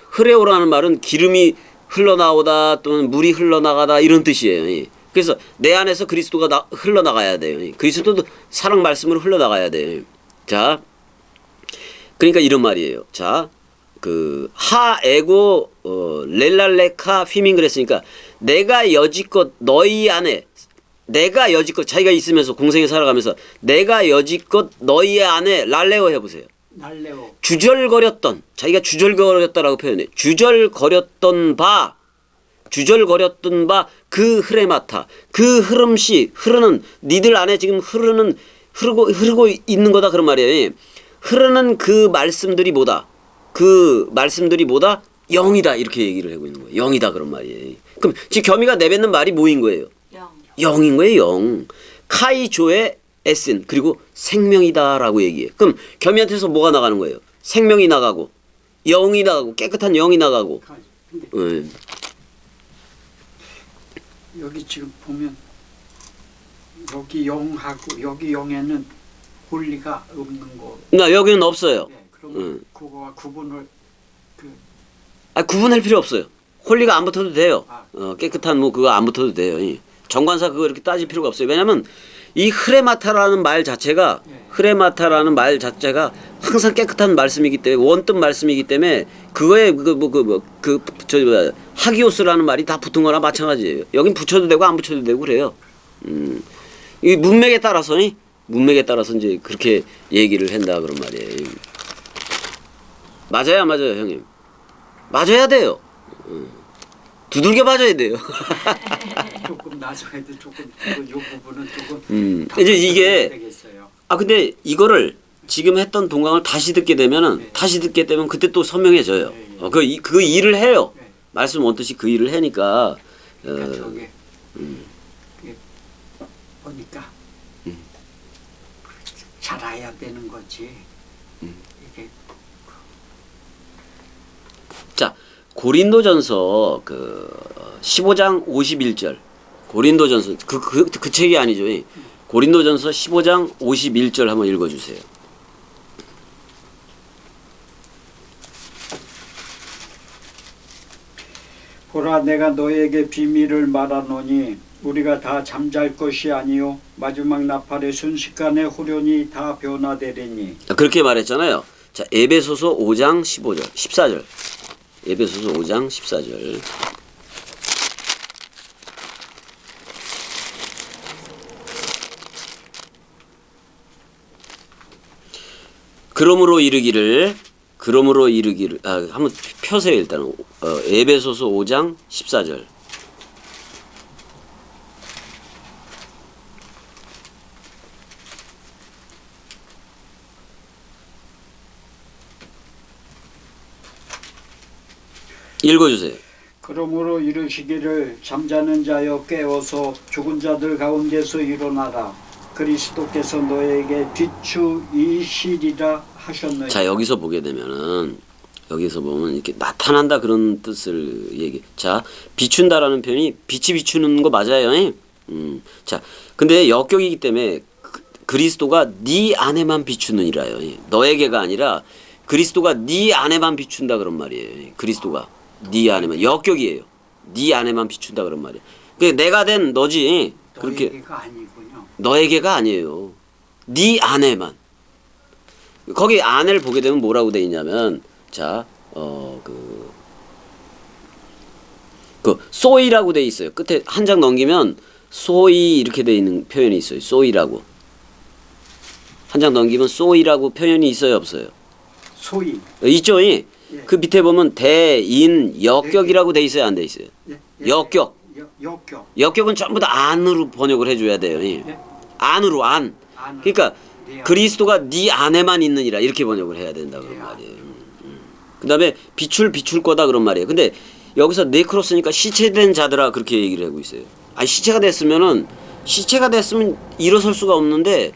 B: 흐레오라는 말은 기름이 흘러나오다 또는 물이 흘러나가다 이런 뜻이에요. 그래서 내 안에서 그리스도가 흘러나가야 돼요. 그리스도도 사랑 말씀으로 흘러나가야 돼요. 자 그러니까 이런 말이에요. 자 그 하에고 렐랄레카 휘민 그랬으니까 내가 여지껏 너희 안에 내가 여지껏 자기가 있으면서 공생에 살아가면서 내가 여지껏 너희 안에 랄레오 해보세요.
A: 날레오.
B: 주절거렸던 자기가 주절거렸다라고 표현해. 주절거렸던 바 그 흐레마타 그 흐름시 흐르는 니들 안에 지금 흐르고 있는 거다 그런 말이에요. 흐르는 그 말씀들이 뭐다? 그 말씀들이 뭐다? 영이다 이렇게 얘기를 하고 있는 거예요. 영이다 그런 말이에요. 그럼 지금 겸이가 내뱉는 말이 뭐인 거예요? 영인 거예요. 영. 카이조의 에센 그리고 생명이다라고 얘기해요. 그럼 겸이한테서 뭐가 나가는 거예요? 생명이 나가고 영이 나가고 깨끗한 영이 나가고.
A: 근데 여기 지금 보면 여기 영하고 여기 영에는 홀리가 없는 거.
B: 나 여기는 없어요.
A: 네, 그러면 그거와 구분을
B: 구분할 필요 없어요. 홀리가 안 붙어도 돼요. 깨끗한 뭐 그거 안 붙어도 돼요. 정관사 그거 이렇게 따질 필요가 없어요. 왜냐면 이 흐레마타라는 말 자체가 항상 깨끗한 말씀이기 때문에 원뜻 말씀이기 때문에 그거에 하기오스라는 말이 다 붙은 거나 마찬가지예요. 여긴 붙여도 되고 안 붙여도 되고 그래요. 이 문맥에 따라서 이제 그렇게 얘기를 한다 그런 말이에요. 맞아요, 안 맞아요, 형님? 맞아야 돼요. 두들겨 맞아야 돼요.
A: 조금 나중에도 조금 이 부분은 조금
B: 이제 이게
A: 되겠어요.
B: 근데 이거를 지금 했던 동강을 다시 듣게 되면은
A: 네.
B: 다시 듣게 되면 그때 또 선명해져요.
A: 네.
B: 그 일을 해요.
A: 네.
B: 말씀 원뜻이 그 일을 하니까
A: 그러니까 저게 그게 보니까 잘 알아야 되는 거지. 이게
B: 자 고린도전서 그 15장 51절 고린도전서 그 책이 아니죠. 고린도전서 15장 51절 한번 읽어주세요.
A: 보라 내가 너에게 비밀을 말하노니 우리가 다 잠잘 것이 아니요 마지막 나팔의 순식간에 후련히 다 변화되리니.
B: 그렇게 말했잖아요. 자 에베소서 5장 15절 14절 에베소서 5장 14절 그러므로 이르기를 한번 펴세요. 일단 에베소서 5장 14절 읽어주세요.
A: 그러므로 이르시기를 잠자는 자여 깨어서 죽은 자들 가운데서 일어나라. 그리스도께서 너에게 비추이시리라 하셨느니라.
B: 자 여기서 보게 되면은 여기서 보면 이렇게 나타난다 그런 뜻을 얘기. 자 비춘다라는 표현이 빛이 비추는 거 맞아요. 자 근데 역격이기 때문에 그리스도가 네 안에만 비추느니라요. 너에게가 아니라 그리스도가 네 안에만 비춘다 그런 말이에요. 그리스도가 네 안에만 역격이에요. 네 안에만 비춘다 그런 말이에요. 그러니까 내가 된 너지. 그렇게
A: 너에게가 아니군요.
B: 너에게가 아니에요. 네 안에만. 거기 안을 보게 되면 뭐라고 돼 있냐면 자, 소이라고 돼 있어요. 끝에 한 장 넘기면 소이 이렇게 돼 있는 표현이 있어요. 소이라고. 한 장 넘기면 소이라고 표현이 있어요, 없어요?
A: 소위.
B: 있죠. 그 밑에 보면 대인 역격이라고 돼 있어요, 안 돼 있어요? 역격.
A: 역격.
B: 역격은 전부 다 안으로 번역을 해줘야 돼요. 안으로 안.
A: 안으로.
B: 그러니까
A: 네
B: 그리스도가 네 안에만 있느니라 이렇게 번역을 해야 된다 그런 말이에요. 그다음에 비출 거다 그런 말이에요. 근데 여기서 네크로스니까 시체된 자들아 그렇게 얘기를 하고 있어요. 시체가 됐으면 일어설 수가 없는데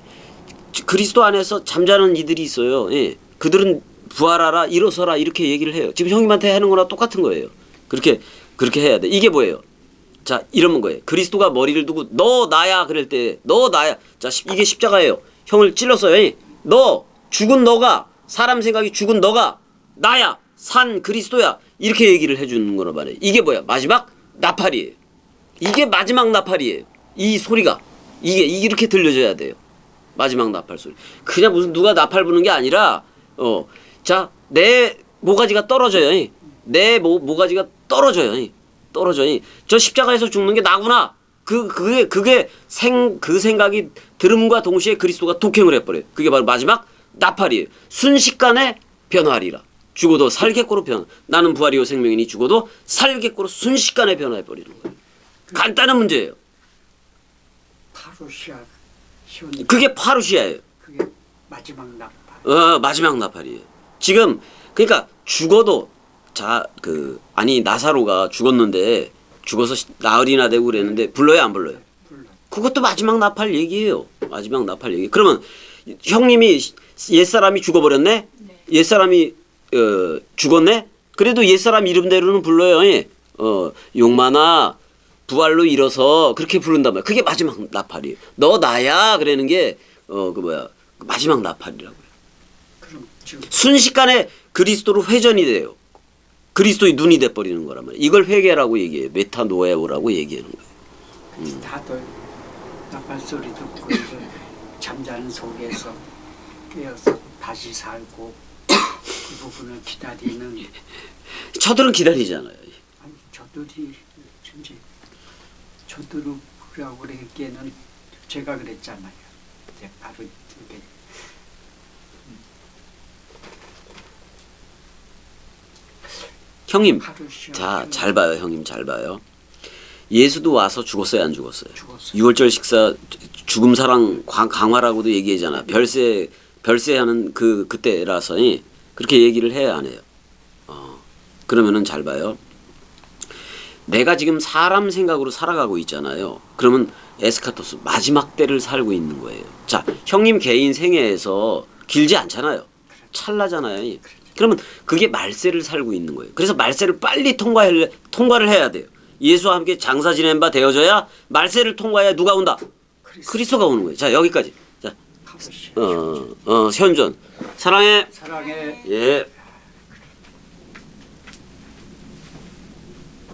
B: 그리스도 안에서 잠자는 이들이 있어요. 그들은 부활하라 일어서라 이렇게 얘기를 해요. 지금 형님한테 하는 거랑 똑같은 거예요. 그렇게 해야 돼. 이게 뭐예요? 자 이런 거예요. 그리스도가 머리를 두고 너 나야 그럴 때 너 나야. 자 이게 십자가예요. 형을 찔렀어요. 너 죽은 너가 사람 생각이 죽은 너가 나야 산 그리스도야 이렇게 얘기를 해주는 거란 말이에요. 이게 뭐야? 마지막 나팔이에요. 이게 마지막 나팔이에요. 이 소리가 이게 이렇게 들려줘야 돼요. 마지막 나팔 소리. 그냥 무슨 누가 나팔 부는 게 아니라 자 내 모가지가 떨어져요. 내 모가지가 떨어져요. 저 십자가에서 죽는 게 나구나. 그게 그 생각이 들음과 동시에 그리스도가 독행을 해버려요. 그게 바로 마지막 나팔이에요. 순식간에 변화하리라. 죽어도 살겠고로 나는 부활이요 생명이니 죽어도 살겠고로 순식간에 변화해버리는 거예요. 간단한 문제예요.
A: 파루시아.
B: 그게 파루시아예요.
A: 그게 마지막 나팔.
B: 마지막 나팔이에요. 지금 그러니까 죽어도 나사로가 죽었는데 죽어서 나흘이나 되고 그랬는데 불러요 안 불러요?
A: 불러.
B: 그것도 마지막 나팔 얘기예요. 마지막 나팔 얘기. 그러면 형님이 옛사람이 죽어버렸네? 옛사람이 죽었네? 그래도 옛사람 이름대로는 불러요. 용만아 부활로 일어서 그렇게 부른단 말이야. 그게 마지막 나팔이에요. 너 나야 그러는 게 마지막 나팔이라고요.
A: 그럼 지금
B: 순식간에 그리스도로 회전이 돼요. 그리스도의 눈이 돼버리는 거란 말이에요. 이걸 회개라고 얘기해요. 메타노에오라고 얘기하는 거예요.
A: 다들 나팔 소리 듣고 이제 잠자는 속에서 깨어서 다시 살고 그 부분을 기다리는.
B: 저들은 기다리잖아요.
A: 아니 저들이 이제 저들이라고 그러기에는 제가 그랬잖아요. 이제 바로 이게
B: 형님,
A: 하루 쉬어
B: 자, 잘 봐요, 형님, 잘 봐요. 예수도 와서 죽었어요, 안 죽었어요?
A: 죽었어요.
B: 6월절 식사 죽음 사랑 강화라고도 얘기하잖아. 별세하는 그때라서 그렇게 얘기를 해야 안 해요. 그러면은 잘 봐요. 내가 지금 사람 생각으로 살아가고 있잖아요. 그러면 에스카토스 마지막 때를 살고 있는 거예요. 자, 형님 개인 생애에서 길지 않잖아요. 찰나잖아요. 그러면 그게 말세를 살고 있는 거예요. 그래서 말세를 빨리 통과를 해야 돼요. 예수와 함께 장사 지낸 바 되어져야 말세를 통과해야 누가 온다? 그리스도가 오는 거예요. 자, 여기까지. 자, 현존 사랑해.
A: 사랑해.
B: 예.